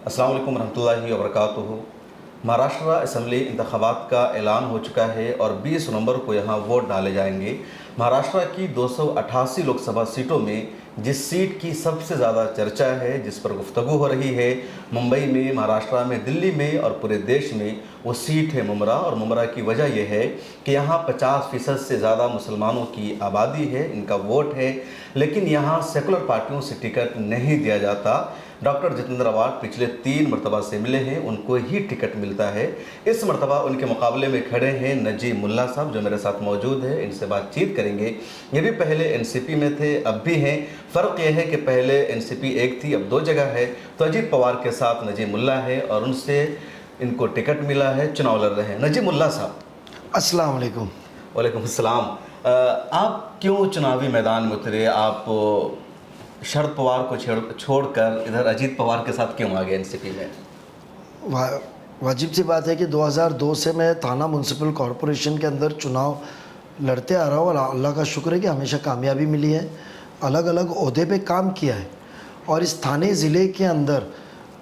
अस्सलाम वालेकुम रहमतुल्लाहि व बरकातुहू। महाराष्ट्र असम्बली इंतखाबात का ऐलान हो चुका है और 20 नवंबर को यहाँ वोट डाले जाएंगे। महाराष्ट्र की 288 लोकसभा सीटों में जिस सीट की सबसे ज़्यादा चर्चा है, जिस पर गुफ्तगू हो रही है, मुंबई में, महाराष्ट्र में, दिल्ली में और पूरे देश में, वो सीट है मुमरा। और मुमरा की वजह यह है कि यहाँ 50% से ज़्यादा मुसलमानों की आबादी है, इनका वोट है, लेकिन यहाँ सेकुलर पार्टियों से टिकट नहीं दिया जाता। डॉक्टर जितेंद्र अवार्ड पिछले 3 मरतबा से मिले हैं, उनको ही टिकट मिलता है। इस मरतबा उनके मुकाबले में खड़े हैं नजीब मुल्ला साहब, जो मेरे साथ मौजूद है, इनसे बातचीत करेंगे। ये भी पहले एनसीपी में थे, अब भी हैं। फ़र्क यह है कि पहले एनसीपी एक थी, अब 2 जगह है। तो अजीत पवार के साथ नजीब मुल्ला है और उनसे इनको टिकट मिला है, चुनाव लड़ रहे हैं। नजीब मुल्ला साहब, अस्सलाम वालेकुम। वालेकुम अस्सलाम। आप क्यों चुनावी मैदान में उतरे? आप शरद पवार को छोड़कर इधर अजीत पवार के साथ क्यों आ गए एनसीपी में? वाजिब सी बात है कि 2002 से मैं थाना म्यूनसिपल कॉरपोरेशन के अंदर चुनाव लड़ते आ रहा हूँ और अल्लाह का शुक्र है कि हमेशा कामयाबी मिली है। अलग अलग ओहदे पे काम किया है और इस थाने ज़िले के अंदर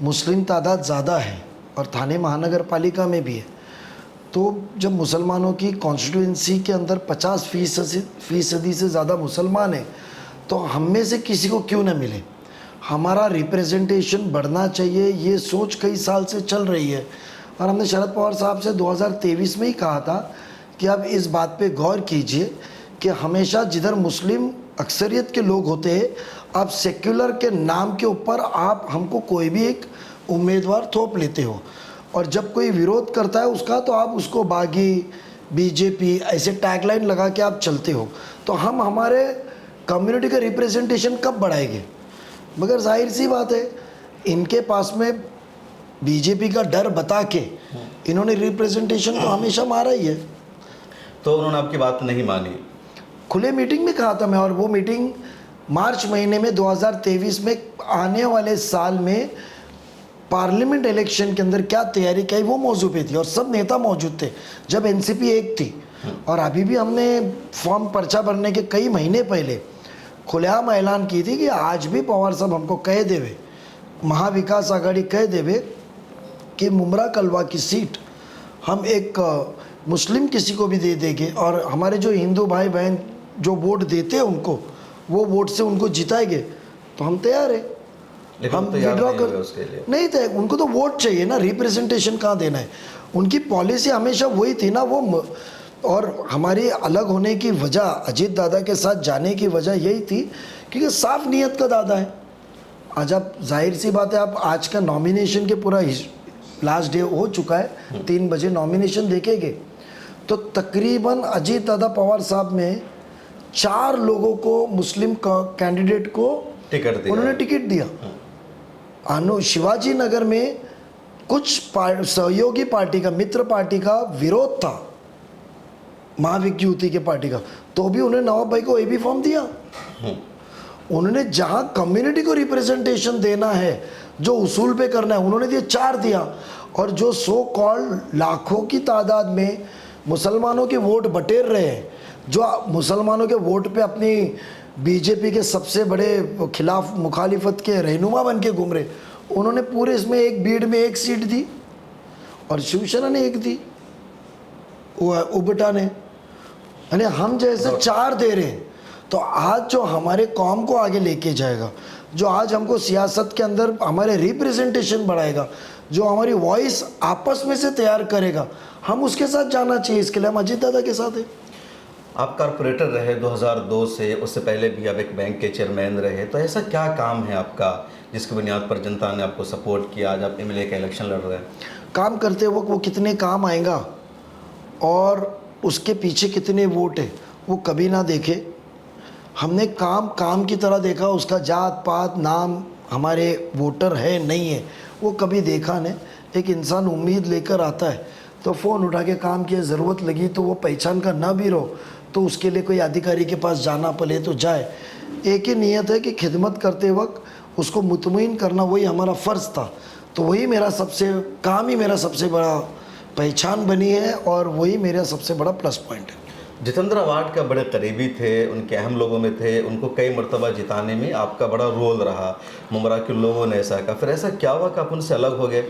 मुस्लिम तादाद ज़्यादा है और थाने महानगर पालिका में भी है। तो जब मुसलमानों की कॉन्स्टिट्यूंसी के अंदर 50% से ज़्यादा मुसलमान हैं, तो हम में से किसी को क्यों न मिले। हमारा रिप्रेजेंटेशन बढ़ना चाहिए, ये सोच कई साल से चल रही है और हमने शरद पवार साहब से 2023 में ही कहा था कि आप इस बात पे गौर कीजिए कि हमेशा जिधर मुस्लिम अक्सरियत के लोग होते हैं, आप सेक्युलर के नाम के ऊपर आप हमको कोई भी एक उम्मीदवार थोप लेते हो और जब कोई विरोध करता है उसका, तो आप उसको बागी, बीजेपी ऐसे टैगलाइन लगा के आप चलते हो। तो हम हमारे कम्युनिटी का रिप्रेजेंटेशन कब बढ़ाएंगे? मगर जाहिर सी बात है, इनके पास में बीजेपी का डर बता के इन्होंने रिप्रेजेंटेशन को हमेशा मारा ही है। तो उन्होंने आपकी बात नहीं मानी? खुले मीटिंग में कहा था मैं, और वो मीटिंग मार्च महीने में 2023 में आने वाले साल में पार्लियामेंट इलेक्शन के अंदर क्या तैयारी की वो मौजू पे थी और सब नेता मौजूद थे जब एनसीपी एक थी। और अभी भी हमने फॉर्म पर्चा भरने के कई महीने पहले खुलेआम ऐलान की थी कि आज भी पवार साहब हमको कह देवे, महाविकास आघाड़ी कह देवे कि मुमरा कलवा की सीट हम एक मुस्लिम किसी को भी दे देंगे और हमारे जो हिंदू भाई बहन जो वोट देते हैं उनको, वो वोट से उनको जिताएंगे, तो हम तैयार है। हम विड्रॉ कर उसके लिए नहीं थे, उनको तो वोट चाहिए ना, रिप्रेजेंटेशन कहाँ देना है। उनकी पॉलिसी हमेशा वही थी ना वो। और हमारी अलग होने की वजह, अजीत दादा के साथ जाने की वजह यही थी क्योंकि साफ नीयत का दादा है। आज आप जाहिर सी बात है, आप आज का नॉमिनेशन के पूरा लास्ट डे हो चुका है, 3 बजे नॉमिनेशन देखेंगे तो तकरीबन अजीत दादा पवार साहब में 4 लोगों को, मुस्लिम कैंडिडेट को टिकट दिया, उन्होंने टिकट दिया। शिवाजी नगर में कुछ सहयोगी पार्टी का, मित्र पार्टी का विरोध था महाविक्युति के पार्टी का, तो भी उन्होंने नवाब भाई को एबी फॉर्म दिया। उन्होंने जहां कम्युनिटी को रिप्रेजेंटेशन देना है, जो उसूल पे करना है, उन्होंने दिया 4 दिया। और जो सो कॉल्ड लाखों की तादाद में मुसलमानों के वोट बटेर रहे हैं, जो मुसलमानों के वोट पे अपनी बीजेपी के सबसे बड़े खिलाफ मुखालिफत के रहनुमा बन के घूम रहे, उन्होंने पूरे इसमें एक बीड में 1 सीट दी और शिवसेना ने 1 दी, उबटा ने, यानी हम जैसे 4 दे रहे हैं। तो आज जो हमारे कौम को आगे लेके जाएगा, जो आज हमको सियासत के अंदर हमारे रिप्रेजेंटेशन बढ़ाएगा, जो हमारी वॉइस आपस में से तैयार करेगा, हम उसके साथ जाना चाहिए। इसके लिए हम अजीत दादा के साथ हैं। आप कारपोरेटर रहे 2002 से, उससे पहले भी आप एक बैंक के चेयरमैन रहे, तो ऐसा क्या काम है आपका जिसकी बुनियाद पर जनता ने आपको सपोर्ट किया? आज आप एमएलए का इलेक्शन लड़ रहे हैं। काम करते वक्त वो कितने काम आएगा और उसके पीछे कितने वोट है वो कभी ना देखे। हमने काम की तरह देखा, उसका जात पात नाम हमारे वोटर है नहीं है वो कभी देखा नहीं। एक इंसान उम्मीद लेकर आता है तो फ़ोन उठा के काम की ज़रूरत लगी तो वो पहचान का ना भी रहो तो उसके लिए कोई अधिकारी के पास जाना पड़े तो जाए। एक ही नीयत है कि खिदमत करते वक्त उसको मुतमईन करना, वही हमारा फ़र्ज़ था। तो वही मेरा सबसे काम ही मेरा सबसे बड़ा पहचान बनी है और वही मेरा सबसे बड़ा प्लस पॉइंट है। जितेंद्र अवार्ड का बड़े करीबी थे, उनके अहम लोगों में थे, उनको कई मरतबा जिताने में आपका बड़ा रोल रहा। मुमरा के लोगों ने ऐसा कहा, फिर ऐसा क्या हुआ कि आप उनसे अलग हो गए?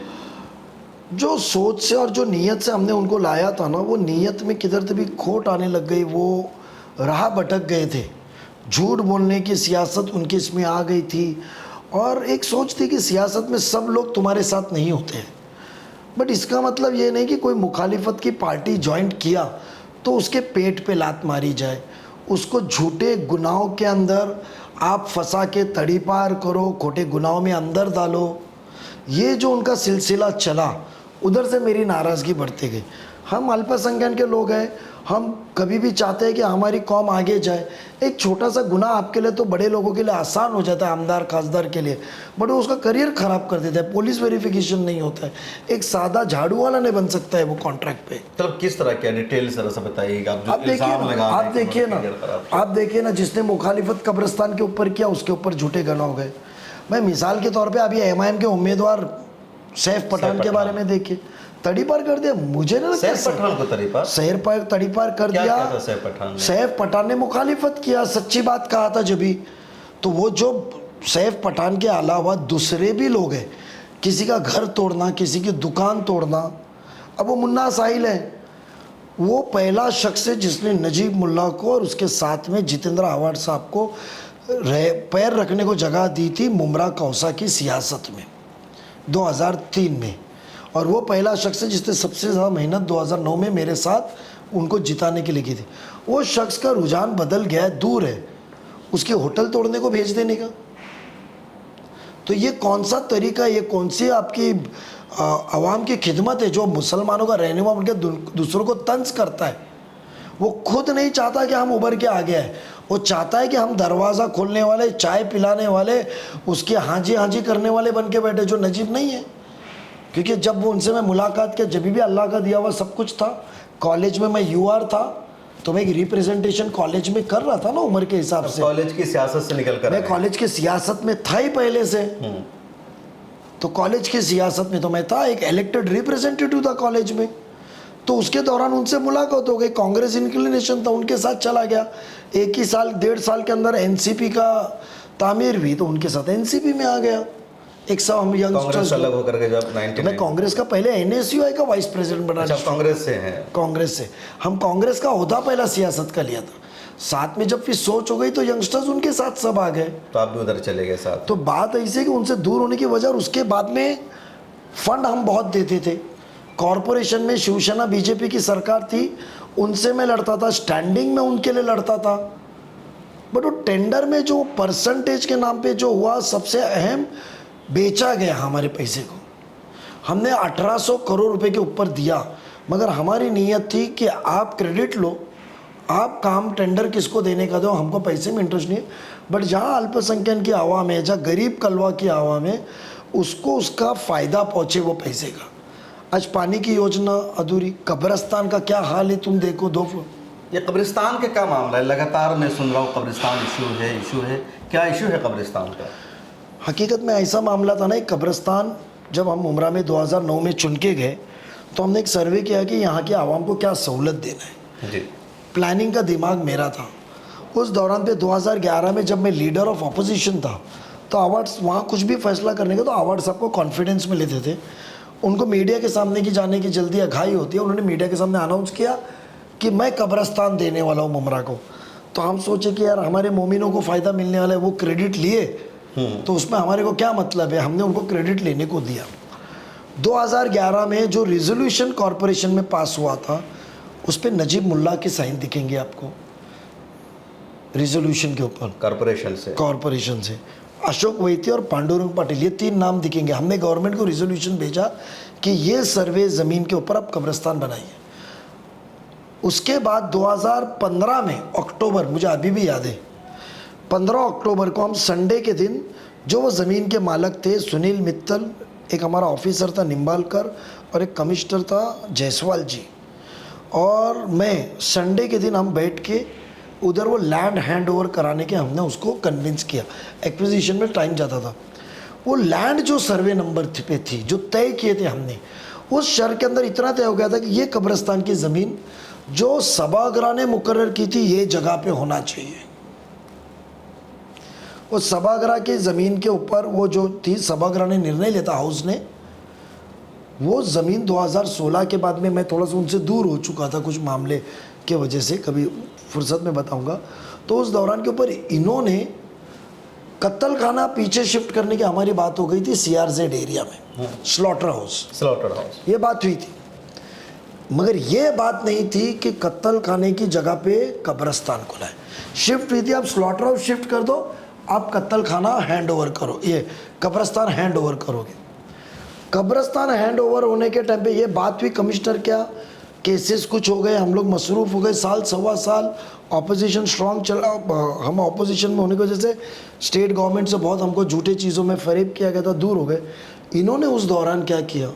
जो सोच से और जो नीयत से हमने उनको लाया था ना, वो नीयत में किधर तभी खोट आने लग गई, वो राह भटक गए थे। झूठ बोलने की सियासत उनकी इसमें आ गई थी, और एक सोच थी कि सियासत में सब लोग तुम्हारे साथ नहीं होते हैं। बट इसका मतलब ये नहीं कि कोई मुखालिफत की पार्टी ज्वाइन किया तो उसके पेट पे लात मारी जाए, उसको झूठे गुनाहों के अंदर आप फंसा के तड़ी पार करो, खोटे गुनाहों में अंदर डालो। ये जो उनका सिलसिला चला, उधर से मेरी नाराज़गी बढ़ती गई। हम अल्पसंख्यक के लोग हैं, हम कभी भी चाहते हैं कि हमारी कौम आगे जाए। एक छोटा सा गुनाह आपके लिए तो बड़े लोगों के लिए आसान हो जाता है, आमदार खासदार के लिए, बट वो उसका करियर ख़राब कर देता है। पुलिस वेरिफिकेशन नहीं होता है, एक सादा झाड़ू वाला नहीं बन सकता है वो कॉन्ट्रैक्ट पे। मतलब किस तरह क्या डिटेल जरा सा बताइएगा। आप देखिए ना, जिसने मुखालिफत कब्रिस्तान के ऊपर किया उसके ऊपर झूठे गना हो गए। मैं मिसाल के तौर पे अभी एमआईएम के उम्मीदवार सैफ पठान के बारे में देखिए, तड़ी पार कर दिया। मुझे नहीं लगता सैफ पठान को तड़ी पार कर दिया। क्या था सैफ पठान ने? सैफ पठान ने मुखालिफत किया, सच्ची बात कहा था जब भी। तो वो जो सैफ पठान के अलावा दूसरे भी लोग हैं, किसी का घर तोड़ना, किसी की दुकान तोड़ना। अब वो मुन्ना साहिल है, वो पहला शख्स है जिसने नजीब मुल्ला को और उसके साथ में जितेंद्र आवाड साहब को पैर रखने को जगह दी थी मुमरा कौसा की सियासत में 2003 में। और वो पहला शख्स है जिसने सबसे ज़्यादा मेहनत 2009 में मेरे साथ उनको जिताने के लिए की थी। वो शख्स का रुझान बदल गया है, दूर है उसके होटल तोड़ने को भेज देने का। तो ये कौन सा तरीका, ये कौन सी आपकी आवाम की खिदमत है जो मुसलमानों का रहनुमा बनकर दूसरों को तंज करता है? वो खुद नहीं चाहता कि हम उभर के आगे आए, वो चाहता है कि हम दरवाज़ा खोलने वाले, चाय पिलाने वाले, उसके हाँजी हाँजी करने वाले बन के बैठे, जो नजीब नहीं है। क्योंकि जब वो उनसे मैं मुलाकात किया, जब भी अल्लाह का दिया हुआ सब कुछ था। कॉलेज में मैं यूआर था, तो मैं एक रिप्रेजेंटेशन कॉलेज में कर रहा था ना उम्र के हिसाब से। कॉलेज की सियासत से निकल कर मैं कॉलेज की सियासत में था ही पहले से। तो कॉलेज की सियासत में तो मैं था, एक इलेक्टेड रिप्रेजेंटेटिव था कॉलेज में। तो उसके दौरान उनसे मुलाकात हो गई, कांग्रेस इंक्लिनेशन था, उनके साथ चला गया। एक ही साल 1.5 साल के अंदर एनसीपी का तामीर हुई, तो उनके साथ एनसीपी में आ गया। एक सब हम यंगस्टर्स अलग होकर के जब 99 मैं कांग्रेस का पहले एनएसयूआई का वाइस प्रेसिडेंट बना। अच्छा, कांग्रेस से हैं? कांग्रेस से हम कांग्रेस का ओहदा पहला सियासत का लिया था। साथ में जब फिर सोच हो गई तो यंगस्टर्स उनके साथ सब आ गए, तो आप भी उधर चले गए साथ। तो बात ऐसी है कि उनसे दूर होने की वजह, और उसके बाद में फंड हम बहुत देते थे। कॉरपोरेशन में शिवसेना बीजेपी की सरकार थी, उनसे मैं लड़ता था, स्टैंडिंग में उनके लिए लड़ता था। बट वो टेंडर में जो परसेंटेज के नाम पे जो हुआ, सबसे अहम बेचा गया हमारे पैसे को। हमने 1800 करोड़ रुपए के ऊपर दिया, मगर हमारी नीयत थी कि आप क्रेडिट लो, आप काम टेंडर किसको देने का दो, हमको पैसे में इंटरेस्ट नहीं है। बट जहाँ अल्पसंख्यक की आवाम है, जहाँ गरीब कलवा की आवाम है, उसको उसका फ़ायदा पहुँचे वो पैसे का। आज पानी की योजना अधूरी, कब्रिस्तान का क्या हाल है तुम देखो। ये कब्रिस्तान के क्या मामला है? लगातार मैं सुन रहा हूँ कब्रिस्तान इशू है। क्या इशू है कब्रिस्तान का? हकीकत में ऐसा मामला था ना, एक कब्रिस्तान जब हम उमरा में 2009 में चुन के गए, तो हमने एक सर्वे किया कि यहाँ की आवाम को क्या सहूलत देना है। जी। प्लानिंग का दिमाग मेरा था उस दौरान पे। 2011 में जब मैं लीडर ऑफ अपोजिशन था, तो अवार्ड्स वहाँ कुछ भी फैसला करने का तो अवार्ड सबको कॉन्फिडेंस में लेते थे। उनको मीडिया के सामने की जाने की जल्दी अघाई होती है। उन्होंने मीडिया के सामने अनाउंस किया कि मैं कब्रिस्तान देने वाला हूँ मुमरा को। तो हम सोचे कि यार हमारे मोमिनों को फ़ायदा मिलने वाला है, वो क्रेडिट लिए तो उसमें हमारे को क्या मतलब है। हमने उनको क्रेडिट लेने को दिया। 2011 में जो रिजोल्यूशन कॉरपोरेशन में पास हुआ था, उस पर नजीब मुल्ला के साइन दिखेंगे आपको रिजोल्यूशन के ऊपर। कॉरपोरेशन से अशोक वैद्य और पांडुरंग पाटिल, ये 3 नाम दिखेंगे। हमने गवर्नमेंट को रिजोल्यूशन भेजा कि ये सर्वे ज़मीन के ऊपर आप कब्रिस्तान बनाइए। उसके बाद 2015 में अक्टूबर, मुझे अभी भी याद है, 15 अक्टूबर को हम संडे के दिन, जो वो ज़मीन के मालिक थे सुनील मित्तल, एक हमारा ऑफिसर था निम्बालकर, और एक कमिश्नर था जायसवाल जी, और मैं, संडे के दिन हम बैठ के उधर वो लैंड हैंड ओवर कराने के हमने उसको कन्विंस किया। एक्विजिशन में टाइम जाता था। वो लैंड जो सर्वे नंबर पे थी, जो तय किए थे हमने, उस शहर के अंदर इतना तय हो गया था कि ये कब्रिस्तान की ज़मीन जो सभागृह ने मुकर्रर की थी ये जगह पे होना चाहिए। वो सभागृह की ज़मीन के ऊपर वो जो थी, सभागृह ने निर्णय लेता, हाउस ने, वो ज़मीन 2016 के बाद में मैं थोड़ा सा उनसे दूर हो चुका था कुछ मामले के वजह से, कभी फुर्सत में बताऊंगा। तो उस दौरान के ऊपर इन्होंने कत्ल खाना पीछे शिफ्ट करने की हमारी बात हो गई थी CRZ एरिया में, स्लॉटर हाउस, ये बात हुई थी। मगर ये बात नहीं थी कि कत्ल खाने की जगह पे कब्रिस्तान खुला है। शिफ्ट हुई थी, आप स्लॉटर हाउस शिफ्ट कर दो, आप कत्ल खाना हैंड ओवर करो, ये कब्रिस्तान हैंड ओवर करोगे। कब्रिस्तान हैंड ओवर होने के टाइम पे ये बात हुई, कमिश्नर क्या, केसेस कुछ हो गए, हम लोग मसरूफ़ हो गए, साल सवा साल ऑपोजिशन स्ट्रॉन्ग चला, हम ऑपोजिशन में होने की वजह से स्टेट गवर्नमेंट से बहुत हमको झूठे चीज़ों में फरेब किया गया था, दूर हो गए। इन्होंने उस दौरान क्या किया,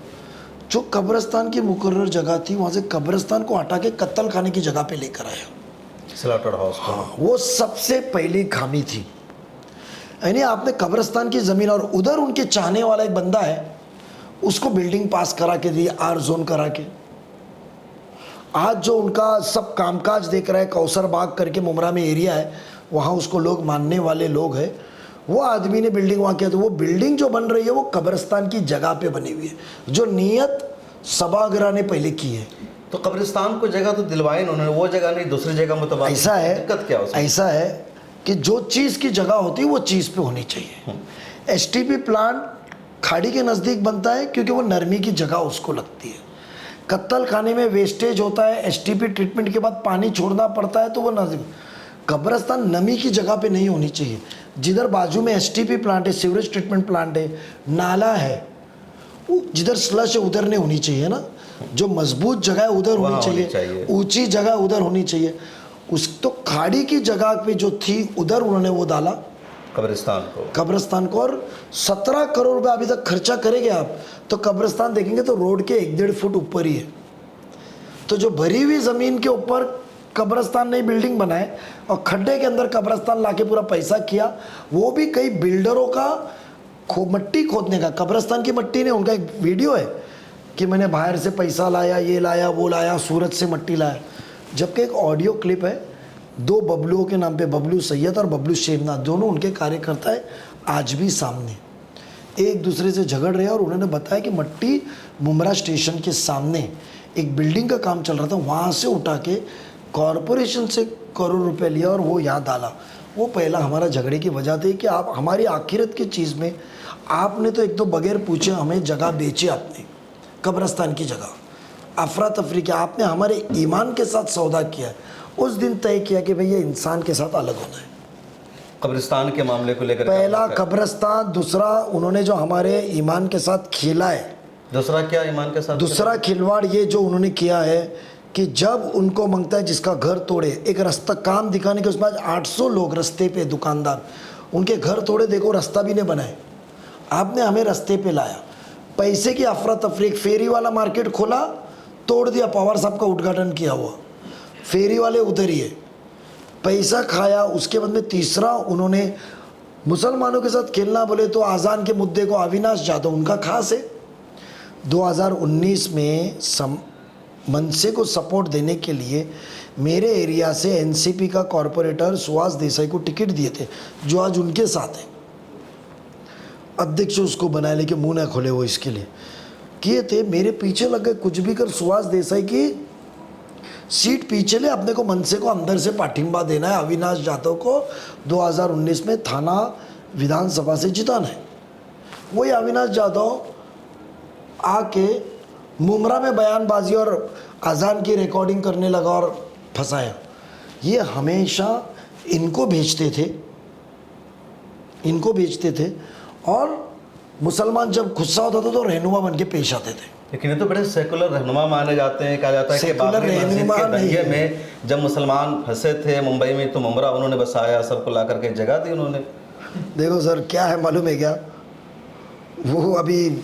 जो कब्रिस्तान की मुकर्रर जगह थी वहाँ से कब्रिस्तान को हटा के कत्ल खाने की जगह पे लेकर आया, स्लॉटर हाउस। हाँ, वो सबसे पहली खामी थी। यानी आपने कब्रिस्तान की ज़मीन, और उधर उनके चाहने वाला एक बंदा है, उसको बिल्डिंग पास करा के दी, R जोन करा के। आज जो उनका सब कामकाज देख रहा है, कौसर बाग करके मुमरा में एरिया है, वहाँ उसको लोग मानने वाले लोग हैं, वो आदमी ने बिल्डिंग वहाँ किया। तो वो बिल्डिंग जो बन रही है वो कब्रिस्तान की जगह पे बनी हुई है, जो नियत सभागृह ने पहले की है। तो कब्रिस्तान को जगह तो दिलवाई उन्होंने, वो जगह नहीं दूसरी जगह में, तो ऐसा है, दिक्कत क्या उसमें? ऐसा है कि जो चीज़ की जगह होती है वो चीज़ पे होनी चाहिए। STP प्लांट खाड़ी के नज़दीक बनता है क्योंकि वो नरमी की जगह उसको लगती है। कत्ल खाने में वेस्टेज होता है, STP ट्रीटमेंट के बाद पानी छोड़ना पड़ता है, तो वो नज़दीक। कब्रिस्तान नमी की जगह पे नहीं होनी चाहिए। जिधर बाजू में STP प्लांट है, सीवरेज ट्रीटमेंट प्लांट है, नाला है, जिधर स्लश है उधर नहीं होनी चाहिए ना। जो मजबूत जगह है उधर होनी चाहिए, ऊंची जगह उधर होनी चाहिए। उस तो खाड़ी की जगह पे जो थी उधर उन्होंने वो डाला कब्रिस्तान को। और 17 करोड़ रुपए अभी तक खर्चा करेंगे आप तो कब्रिस्तान देखेंगे तो रोड के 1-1.5 फुट ऊपर ही है। तो जो भरी हुई ज़मीन के ऊपर कब्रिस्तान ने बिल्डिंग बनाए और खड्डे के अंदर कब्रिस्तान लाके पूरा पैसा किया, वो भी कई बिल्डरों का मट्टी खोदने का। कब्रिस्तान की मट्टी ने, उनका एक वीडियो है कि मैंने बाहर से पैसा लाया, ये लाया, वो लाया, सूरत से मट्टी लाया। जबकि एक ऑडियो क्लिप है 2 बबलुओं के नाम पे, बबलू सैयद और बबलू शेमनाथ, दोनों उनके कार्यकर्ता है, आज भी सामने एक दूसरे से झगड़ रहे हैं। और उन्होंने बताया कि मट्टी मुमरा स्टेशन के सामने एक बिल्डिंग का काम चल रहा था, वहाँ से उठा के कॉरपोरेशन से करोड़ रुपए लिया और वो यहाँ डाला। वो पहला हमारा झगड़े की वजह थी कि आप हमारी आखिरत की चीज़ में आपने तो एक तो बगैर पूछे हमें जगह बेची, आपने कब्रिस्तान की जगह, अफरा तफरी किया, आपने हमारे ईमान के साथ सौदा किया। उस दिन तय किया कि भैया इंसान के साथ अलग होना है। कब्रिस्तान के मामले को लेकर पहला कब्रिस्तान, दूसरा उन्होंने जो हमारे ईमान के साथ खेला है। दूसरा क्या ईमान के साथ? दूसरा खिलवाड़ ये जो उन्होंने किया है कि जब उनको मांगता है जिसका घर तोड़े, एक रास्ता काम दिखाने के, उसमें आज 800 लोग रास्ते पे, दुकानदार उनके घर तोड़े, देखो रास्ता भी नहीं बनाए, आपने हमें रास्ते पे लाया। पैसे की अफरा तफरी, फेरी वाला मार्केट खोला, तोड़ दिया, पवार साहब का उद्घाटन किया हुआ, फेरी वाले उधर ही है, पैसा खाया। उसके बाद में तीसरा उन्होंने मुसलमानों के साथ खेलना बोले तो आज़ान के मुद्दे को अविनाश जाधव उनका खास है। 2019 में मनसे को सपोर्ट देने के लिए मेरे एरिया से एनसीपी का कॉरपोरेटर सुहास देसाई को टिकट दिए थे, जो आज उनके साथ है, अध्यक्ष उसको बनाए, लेके मुंह न खोले वो इसके लिए किए थे। मेरे पीछे लग गए, कुछ भी कर सुहास देसाई की सीट पीछे ले, अपने को मनसे को अंदर से पाठिंबा देना है, अविनाश जाधव को 2019 में थाना विधानसभा से जिताना है। वही अविनाश जाधव आके मुमरा में बयानबाजी और अजान की रिकॉर्डिंग करने लगा और फंसाया। ये हमेशा इनको भेजते थे और मुसलमान जब गुस्सा होता था तो रहनुमा बन के पेश आते थे। लेकिन ये तो बड़े सेकुलर रहनुमा माने जाते हैं। कहा जाता है कि बाबरी मस्जिद के दंगे में जब मुसलमान फंसे थे मुंबई में, तो मुमरा उन्होंने बसाया, सबको ला करके जगह दी उन्होंने। देखो सर, क्या है मालूम है क्या, वो अभी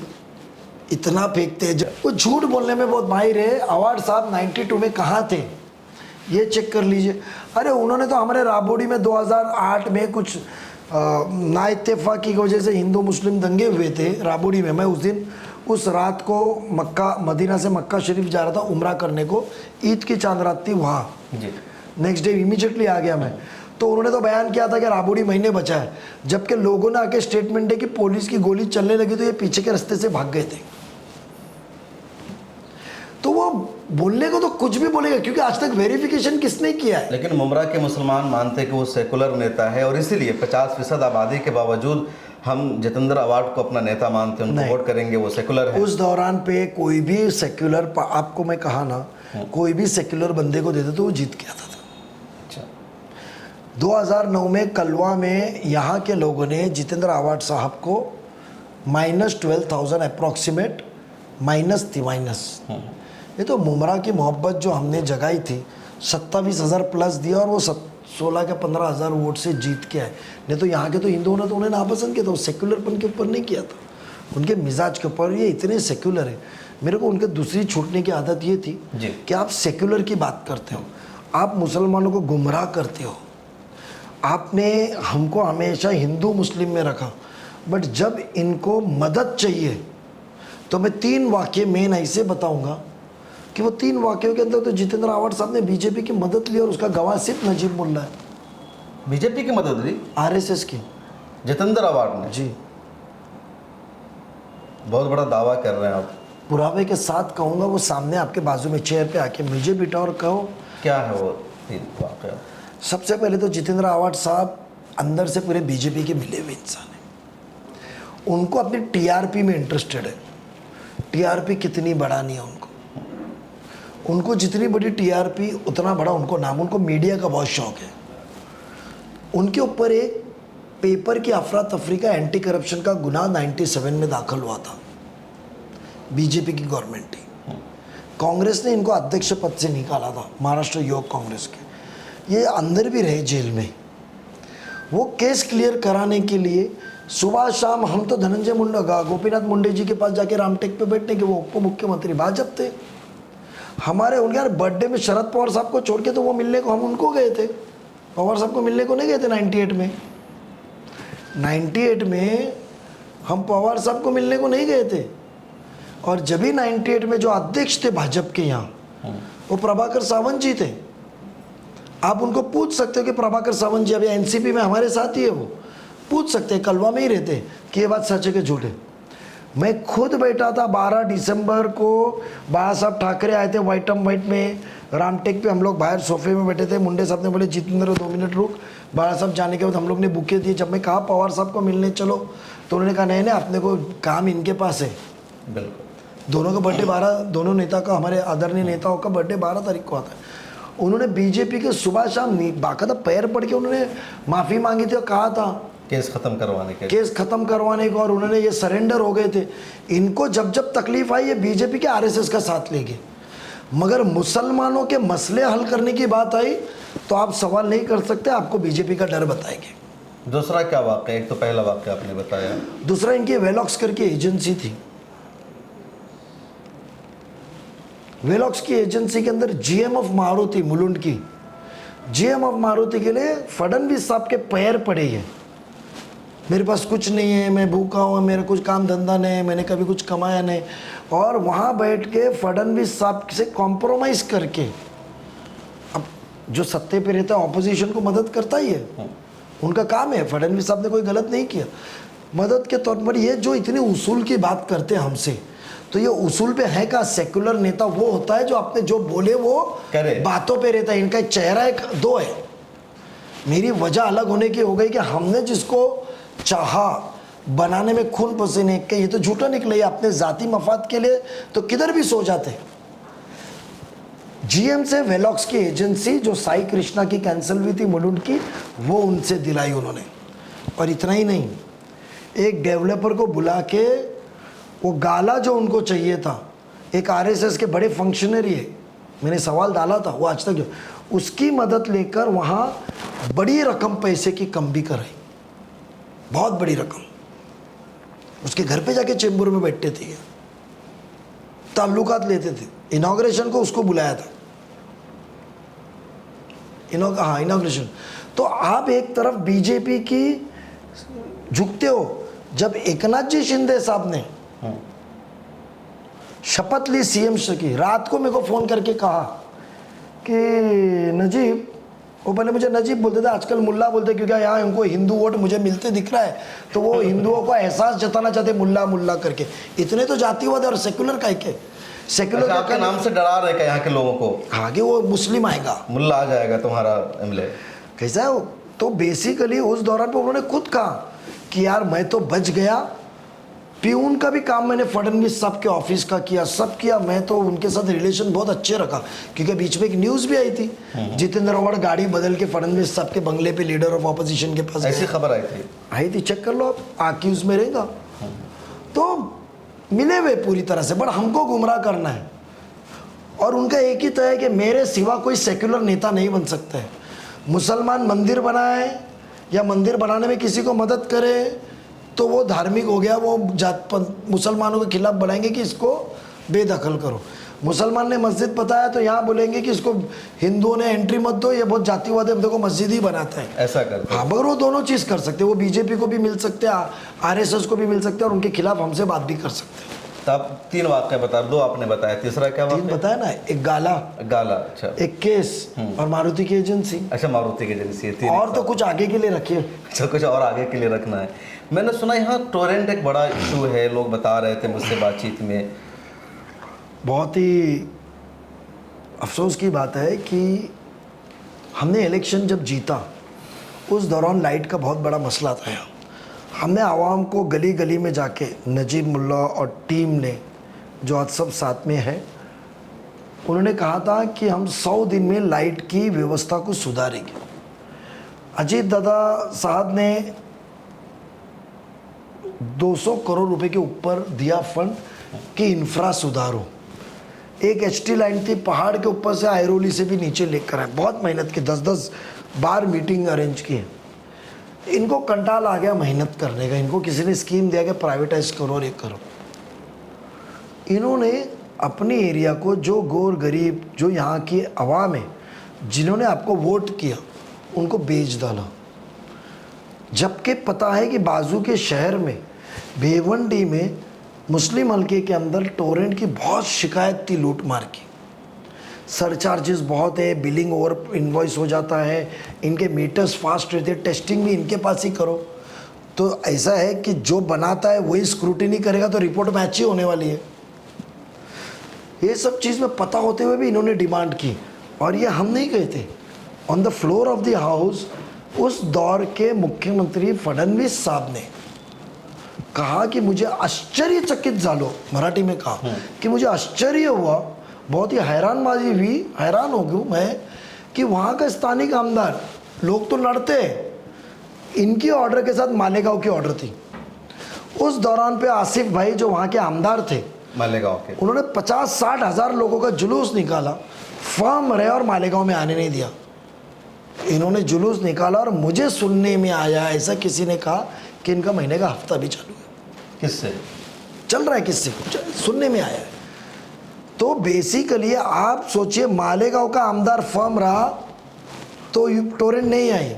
इतना फेंकते हैं, वो झूठ बोलने में बहुत माहिर है। अवार्ड साहब 92 में कहाँ थे ये चेक कर लीजिए। अरे उन्होंने तो हमारे राबोडी में 2008 में कुछ ना इत्तेफाकी की वजह से हिंदू मुस्लिम दंगे हुए थे राबोडी में। मैं उस दिन उस रात को मक्का मदीना से मक्का शरीफ जा रहा था उम्रा करने को, ईद की चांद रात थी वहाँ। जी। नेक्स्ट डे इमीडिएटली आ गया मैं। तो उन्होंने तो बयान किया था कि राबड़ी महीने बचा है, जबकि लोगों ने आके स्टेटमेंट है कि पुलिस की गोली चलने लगी तो ये पीछे के रास्ते से भाग गए थे। तो वो बोलने को तो कुछ भी बोलेगा, क्योंकि आज तक वेरिफिकेशन किसने किया है। लेकिन मुमरा के मुसलमान मानते हैं कि वो सेकुलर नेता है और इसीलिए 50% आबादी के बावजूद हम जितेंद्र अवार्ड को अपना नेता मानते हैं, उनको वोट करेंगे, वो सेकुलर है। उस दौरान पे कोई भी सेक्युलर, आपको मैं कहा ना, कोई भी सेक्युलर बंदे को देते तो वो जीत के आता था। 2009 में कलवा में यहाँ के लोगों ने जितेंद्र आवाड साहब को -12,000 अप्रॉक्सीमेट माइनस थी माइनस। ये तो मुमरा की मोहब्बत जो हमने जगाई थी, 27,000 प्लस दिया और वो 16 के 15,000 वोट से जीत के आए। नहीं तो यहाँ के तो हिंदुओं ने तो उन्हें नापसंद किया था, वो सेक्युलरपन के ऊपर नहीं किया था, उनके मिजाज के ऊपर। ये इतने सेक्युलर है, मेरे को उनके दूसरी छूटने की आदत ये थी कि आप सेक्युलर की बात करते हो, आप मुसलमानों को गुमराह करते हो, आपने हमको हमेशा हिंदू मुस्लिम में रखा, बट जब इनको मदद चाहिए तो मैं 3 वाक़ये मेन ऐसे बताऊंगा कि वो 3 वाक़यों के अंदर तो जितेंद्र आवाड साहब ने बीजेपी की मदद ली और उसका गवाह सिर्फ नजीब मुल्ला है। बीजेपी की मदद ली आरएसएस की, जितेंद्र अवार्ड ने? जी, बहुत बड़ा दावा कर रहे हैं आप। पुरावे के साथ कहूँगा, वो सामने आपके बाजू में चेयर पे आके मुझे बिठा और कहो क्या है वो 3 वाक़या। सबसे पहले तो जितेंद्र आवाड साहब अंदर से पूरे बीजेपी के मिले हुए इंसान हैं। उनको अपनी टीआरपी में इंटरेस्टेड है। टीआरपी कितनी बढ़ानी है उनको जितनी बड़ी टीआरपी उतना बड़ा उनको नाम, उनको मीडिया का बहुत शौक है। उनके ऊपर एक पेपर की अफरा तफरी का एंटी करप्शन का गुनाह 97 में दाखिल हुआ था, बीजेपी की गवर्नमेंट थी। कांग्रेस ने इनको अध्यक्ष पद से निकाला था, महाराष्ट्र योग कांग्रेस के। ये अंदर भी रहे जेल में। वो केस क्लियर कराने के लिए सुबह शाम हम तो धनंजय मुंडे, गोपीनाथ मुंडे जी के पास जाके रामटेक पे बैठने के, वो उप मुख्यमंत्री भाजपा थे हमारे। उनके यार बर्थडे में शरद पवार साहब को छोड़ के तो वो मिलने को हम उनको गए थे, पवार साहब को मिलने को नहीं गए थे 98 में हम पवार साहब को मिलने को नहीं गए थे। और जब भी 98 में जो अध्यक्ष थे भाजपा के यहाँ, वो प्रभाकर सावंत जी थे। आप उनको पूछ सकते हो कि प्रभाकर सावंत जी अभी एनसीपी में हमारे साथ ही है, वो पूछ सकते हैं, कलवा में ही रहते, कि ये बात सच है कि झूठ है। मैं खुद बैठा था 12 दिसंबर को, बाला साहब ठाकरे आए थे वाइट एंड वाइट में रामटेक पे, हम लोग बाहर सोफे में बैठे थे। मुंडे साहब ने बोले जितेंद्र 2 मिनट रुक। बाला साहब जाने के बाद हम लोग ने बुके दिए। जब मैं कहा पवार साहब को मिलने चलो, तो उन्होंने कहा नहीं नहीं, अपने को काम इनके पास है। बिल्कुल। दोनों का बर्थडे 12, दोनों नेता का, हमारे आदरणीय नेताओं का बर्थडे 12 तारीख को आता है। उन्होंने बीजेपी के सुबह शाम बाकायदा पैर पड़ के उन्होंने माफ़ी मांगी थी और कहा था केस खत्म करवाने को, और उन्होंने ये सरेंडर हो गए थे। इनको जब जब तकलीफ आई, ये बीजेपी के आरएसएस का साथ ले गए। मगर मुसलमानों के मसले हल करने की बात आई तो आप सवाल नहीं कर सकते, आपको बीजेपी का डर बताएंगे। दूसरा क्या वाक़या? एक तो पहला वाक़या आपने बताया, दूसरा इनकी वेलॉक्स करके एजेंसी थी। वेलॉक्स की एजेंसी के अंदर जीएम ऑफ मारुति मुलुंड की, जीएम ऑफ मारुति के लिए फडणवीस साहब के पैर पड़े हैं। मेरे पास कुछ नहीं है, मैं भूखा हूँ, मेरा कुछ काम धंधा नहीं है, मैंने कभी कुछ कमाया नहीं। और वहाँ बैठ के फडणवीस साहब से कॉम्प्रोमाइज़ करके, अब जो सत्ते पे रहता है ऑपोजिशन को मदद करता ही है, उनका काम है। फडणवीस साहब ने कोई गलत नहीं किया, मदद के तौर पर। ये जो इतनी उसूल की बात करते हैं हमसे, तो ये उसूल पे है का? सेक्युलर नेता वो होता है जो आपने जो बोले वो बातों पे रहता है। इनका एक चेहरा एक दो है। मेरी वजह अलग होने की हो गई कि हमने जिसको चाहा बनाने में खून पसीने के, ये तो झूठा निकले, अपने जाती मफाद के लिए तो किधर भी सो जाते। जीएम से वेलॉक्स की एजेंसी जो साई कृष्णा की कैंसिल हुई थी मुलुंड की, वो उनसे दिलाई उन्होंने। और इतना ही नहीं, एक डेवलपर को बुला के वो गाला जो उनको चाहिए था, एक आरएसएस के बड़े फंक्शनरी है, मैंने सवाल डाला था, वो आज तक जो उसकी मदद लेकर वहाँ बड़ी रकम पैसे की कम भी कराई, बहुत बड़ी रकम। उसके घर पे जाके चेंबूर में बैठते थे, ताल्लुकात लेते थे। इनॉग्रेशन को उसको बुलाया था, इनॉग्रेशन। तो आप एक तरफ बीजेपी की झुकते हो, जब एकनाथ जी शिंदे साहब ने शपथ ली सीएम की। रात को मेरे को फ़ोन करके कहा कि नजीब, वो पहले मुझे नजीब बोलते थे, आजकल मुल्ला बोलते, क्योंकि यहाँ उनको हिंदू वोट मुझे मिलते दिख रहा है, तो वो हिंदुओं को एहसास जताना चाहते मुल्ला मुल्ला करके। इतने तो जातिवाद और सेकुलर का के सेकुलर अच्छा, आपके नाम से डरा रहे क्या यहाँ के लोगों को? हाँ कि वो मुस्लिम आएगा, मुल्ला आ जाएगा तुम्हारा एमएलए, कैसा है वो? तो बेसिकली उस दौरान पे उन्होंने खुद कहा कि यार मैं तो बच गया, प्यून का भी काम मैंने फडणवीस साहब के ऑफिस का किया, सब किया, मैं तो उनके साथ रिलेशन बहुत अच्छे रखा, क्योंकि बीच में एक न्यूज़ भी आई थी, जितेंद्र आव्हाड गाड़ी बदल के फडणवीस साहब के बंगले पे लीडर ऑफ ऑपोजिशन के पास ऐसी गए। खबर आई थी, चेक कर लो आप, आक्यूज में रहेगा। तो मिले हुए पूरी तरह से, बट हमको गुमराह करना है, और उनका एक ही तय है कि मेरे सिवा कोई सेक्युलर नेता नहीं बन सकता है। मुसलमान मंदिर बनाए या मंदिर बनाने में किसी को मदद करे तो वो धार्मिक हो गया, वो जात मुसलमानों के खिलाफ बनाएंगे कि इसको बेदखल करो। मुसलमान ने मस्जिद बताया तो यहाँ बोलेंगे कि इसको हिंदुओं ने एंट्री मत दो, ये बहुत जातिवाद है, देखो मस्जिद ही बनाता है। ऐसा करते हैं। हाँ, मगर वो दोनों चीज़ कर सकते हैं, वो बीजेपी को भी मिल सकते हैं, आरएसएस को भी मिल सकते हैं, और उनके खिलाफ हमसे बात भी कर सकते हैं। तो आप 3 वाक्य बता, 2 आपने बताया, तीसरा क्या 3 वाक्य? बताया ना, एक गाला, अच्छा, एक केस और मारुति की एजेंसी। अच्छा, मारुति की एजेंसी है, 3 और तो कुछ आगे के लिए रखिए। अच्छा, कुछ और आगे के लिए रखना है। मैंने सुना यहाँ टोरेंट एक बड़ा इशू है, लोग बता रहे थे मुझसे बातचीत में। बहुत ही अफसोस की बात है कि हमने इलेक्शन जब जीता उस दौरान लाइट का बहुत बड़ा मसला था यहाँ। हमने आवाम को गली गली में जाके, नजीब मुल्ला और टीम ने, जो आज सब साथ में है, उन्होंने कहा था कि हम 100 दिन में लाइट की व्यवस्था को सुधारेंगे। अजीत दादा साहब ने 200 करोड़ रुपए के ऊपर दिया फंड कि इंफ्रा सुधारो। एक एचटी लाइन थी पहाड़ के ऊपर से आयरोली से भी नीचे लेकर आए, बहुत मेहनत की, 10-10 बार मीटिंग अरेंज की। इनको कंटाल आ गया मेहनत करने का, इनको किसी ने स्कीम दिया कि प्राइवेटाइज करो और ये करो। इन्होंने अपने एरिया को, जो गोर गरीब, जो यहाँ की आवाम है, जिन्होंने आपको वोट किया, उनको बेच डाला। जबकि पता है कि बाजू के शहर में भेवंडी में मुस्लिम हल्के के अंदर टोरेंट की बहुत शिकायत थी, लूट मार की। सरचार्जेस बहुत है, बिलिंग ओवर इन्वॉइस हो जाता है, इनके मीटर्स फास्ट रहते हैं, टेस्टिंग भी इनके पास ही करो। तो ऐसा है कि जो बनाता है वही स्क्रूटिनी करेगा तो रिपोर्ट मैच ही होने वाली है। ये सब चीज़ में पता होते हुए भी इन्होंने डिमांड की, और ये हम नहीं कहे थे, on the floor of the house उस दौर के मुख्यमंत्री फडणवीस साहब ने कहा कि मुझे आश्चर्यचकित झालो, मराठी में कहा कि मुझे आश्चर्य हुआ, बहुत ही हैरानबाजी हुई, हैरान हो गया मैं कि वहाँ का स्थानिक आमदार, लोग तो लड़ते हैं, इनकी ऑर्डर के साथ मालेगांव की ऑर्डर थी। उस दौरान पे आसिफ भाई जो वहाँ के आमदार थे मालेगांव के, उन्होंने 50-60 हज़ार लोगों का जुलूस निकाला, फर्म रहे और मालेगांव में आने नहीं दिया। इन्होंने जुलूस निकाला और मुझे सुनने में आया, ऐसा किसी ने कहा कि इनका महीने का हफ्ता भी चालू है। किससे चल रहा है? किससे? सुनने में आया है। तो बेसिकली आप सोचिए, मालेगांव का आमदार फर्म रहा तो टोरेंट नहीं आई,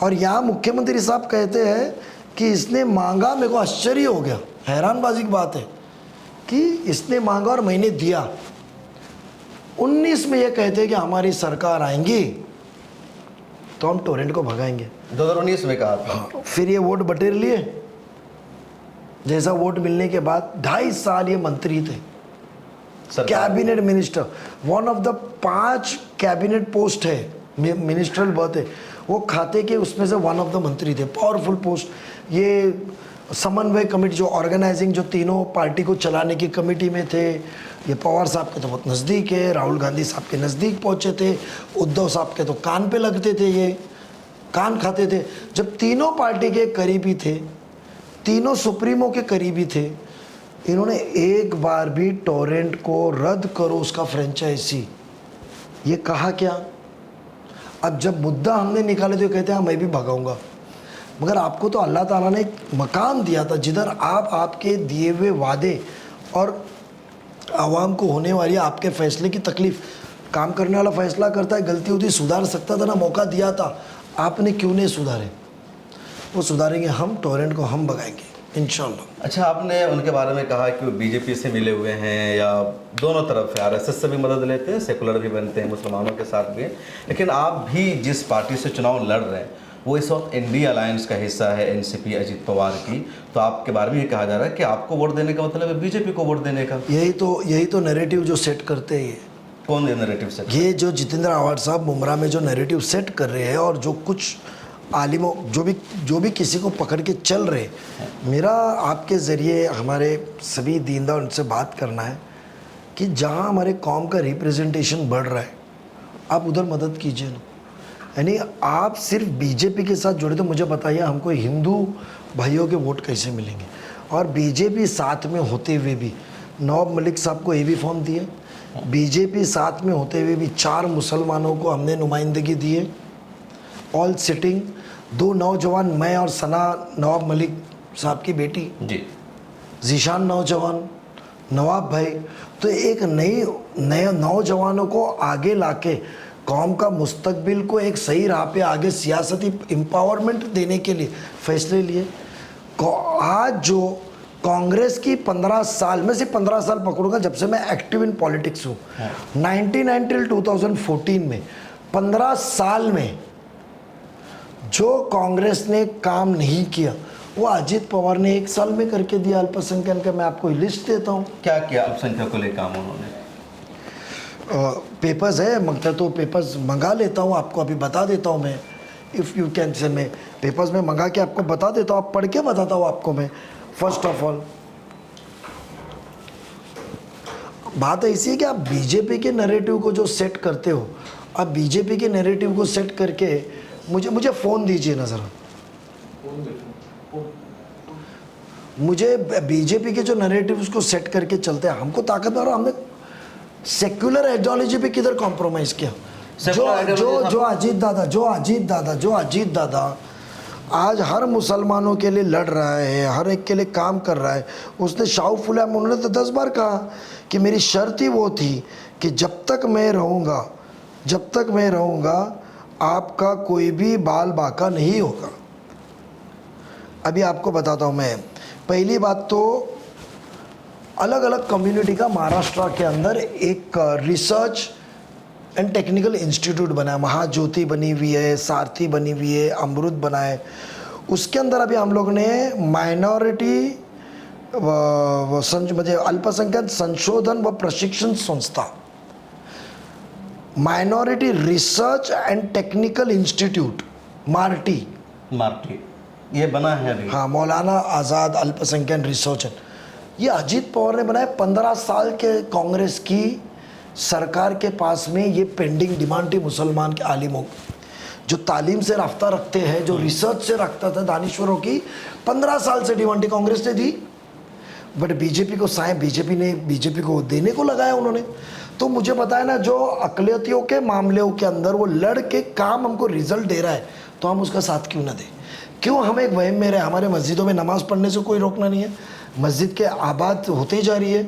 और यहाँ मुख्यमंत्री साहब कहते हैं कि इसने मांगा, मेरे को आश्चर्य हो गया, हैरानबाजी की बात है कि इसने मांगा और मैंने दिया। 19 में ये कहते हैं कि हमारी सरकार आएंगी तो हम टोरेंट को भगाएंगे। 2019 में कहा था। फिर ये वोट बटेर लिए। जैसा वोट मिलने के बाद 2.5 साल ये मंत्री थे, cabinet minister, one of the 5 cabinet post है, मिनिस्ट्रल बर्थ है, वो खाते के उसमें से वन ऑफ द मंत्री थे, पावरफुल पोस्ट। ये समन्वय कमेटी, जो ऑर्गेनाइजिंग, जो तीनों पार्टी को चलाने की कमेटी में थे, ये पवार साहब के तो बहुत नज़दीक है, राहुल गांधी साहब के नज़दीक पहुँचे थे, उद्धव साहब के तो कान पे लगते थे, ये कान खाते थे। जब तीनों पार्टी के करीबी थे, तीनों सुप्रीमो के करीबी थे, इन्होंने एक बार भी टोरेंट को रद्द करो उसका फ्रेंचाइजी, ये कहा क्या? अब जब मुद्दा हमने निकाले तो कहते हैं हाँ मैं भी भगाऊंगा। मगर आपको तो अल्लाह ताला ने एक मकाम दिया था जिधर आप आपके दिए हुए वादे और आवाम को होने वाली आपके फैसले की तकलीफ़, काम करने वाला फैसला करता है, गलती होती सुधार सकता था ना, मौका दिया था, आपने क्यों नहीं सुधारे? वो सुधारेंगे हम, टोरेंट को हम भगाएंगे। इंशाल्लाह। अच्छा, आपने उनके बारे में कहा कि वो बीजेपी से मिले हुए हैं या दोनों तरफ है, आरएसएस से भी मदद लेते हैं, सेकुलर भी बनते हैं, मुसलमानों के साथ भी हैं, लेकिन आप भी जिस पार्टी से चुनाव लड़ रहे हैं वो इस वक्त इंडिया अलायंस का हिस्सा है, एनसीपी अजीत पवार की, तो आपके बारे में ये कहा जा रहा है कि आपको वोट देने का मतलब है बीजेपी को वोट देने का। यही तो नैरेटिव जो सेट करते हैं कौन ये नैरेटिव से? ये जो जितेंद्र आव्हाड साहब मुमरा में जो नैरेटिव सेट कर रहे हैं और जो कुछ आलिमों जो भी किसी को पकड़ के चल रहे, मेरा आपके ज़रिए हमारे सभी दीनदार उनसे बात करना है कि जहाँ हमारे कौम का रिप्रेजेंटेशन बढ़ रहा है आप उधर मदद कीजिए ना। यानी आप सिर्फ बीजेपी के साथ जुड़े तो मुझे बताइए हमको हिंदू भाइयों के वोट कैसे मिलेंगे? और बीजेपी साथ में होते हुए भी नवाब मलिक साहब को ये भी फॉर्म दिए, बीजेपी साथ में होते हुए भी 4 मुसलमानों को हमने नुमाइंदगी दिए, ऑल सिटिंग, 2 नौजवान, मैं और सना नवाब मलिक साहब की बेटी जी, जीशान नौजवान, नवाब भाई, तो एक नए नौजवानों को आगे लाके कौम का मुस्तकबिल को एक सही राह पे आगे सियासती एम्पावरमेंट देने के लिए फैसले लिए। आज जो कांग्रेस की 15 साल में से 15 साल पकड़ूंगा जब से मैं एक्टिव इन पॉलिटिक्स हूँ, 1990 till 2014 में 15 साल में जो कांग्रेस ने काम नहीं किया वो अजीत पवार ने 1 साल में करके दिया। अल्पसंख्यक का मैं आपको लिस्ट देता हूँ। क्या किया अल्पसंख्यक को लेकर काम उन्होंने? पेपर्स है, मंगता तो पेपर्स मंगा लेता हूँ, आपको अभी बता देता हूँ मैं, इफ़ यू कैन से मैं पेपर्स में मंगा के आपको बता देता हूँ, आप पढ़ के बताता हूँ आपको मैं। फर्स्ट ऑफ ऑल बात ऐसी है कि आप बीजेपी के नैरेटिव को जो सेट करते हो, आप बीजेपी के नैरेटिव को सेट करके मुझे फ़ोन दीजिए ना ज़रा, मुझे बीजेपी के जो नैरेटिव उसको सेट करके चलते हैं, हमको ताकतवर, हमने सेक्युलर आइडियोलॉजी पे किधर कॉम्प्रोमाइज़ किया? जो अजीत दादा आज हर मुसलमानों के लिए लड़ रहा है, हर एक के लिए काम कर रहा है। उसने शाहू फुले उन्होंने तो 10 बार कहा कि मेरी शर्त ही वो थी कि जब तक मैं रहूँगा आपका कोई भी बाल बाका नहीं होगा। अभी आपको बताता हूँ मैं, पहली बात तो अलग अलग कम्युनिटी का महाराष्ट्र के अंदर एक रिसर्च एंड टेक्निकल इंस्टीट्यूट बना है, महाज्योति बनी हुई है, सारथी बनी हुई है, अमृत बना है। उसके अंदर अभी हम लोग ने माइनॉरिटी मुझे अल्पसंख्यक संशोधन व प्रशिक्षण संस्था, minority research and technical institute, MARTI ये बना है अभी। हाँ, मौलाना आज़ाद अल्पसंख्यक रिसर्च, ये अजीत पवार ने बनाया। 15 साल के कांग्रेस की सरकार के पास में ये पेंडिंग डिमांड थी मुसलमान के आलिमों जो तालीम से रफ्ता रखते हैं, जो रिसर्च से रखता था दानिश्वरों की, 15 साल से डिमांड कांग्रेस ने दी। बट बीजेपी को देने को लगाया उन्होंने। तो मुझे बताया ना, जो अकलियतियों के मामलों के अंदर वो लड़ के काम हमको रिजल्ट दे रहा है तो हम उसका साथ क्यों ना दें? क्यों हम एक वहम में रहे? हमारे मस्जिदों में नमाज़ पढ़ने से कोई रोकना नहीं है, मस्जिद के आबाद होते जा रही है,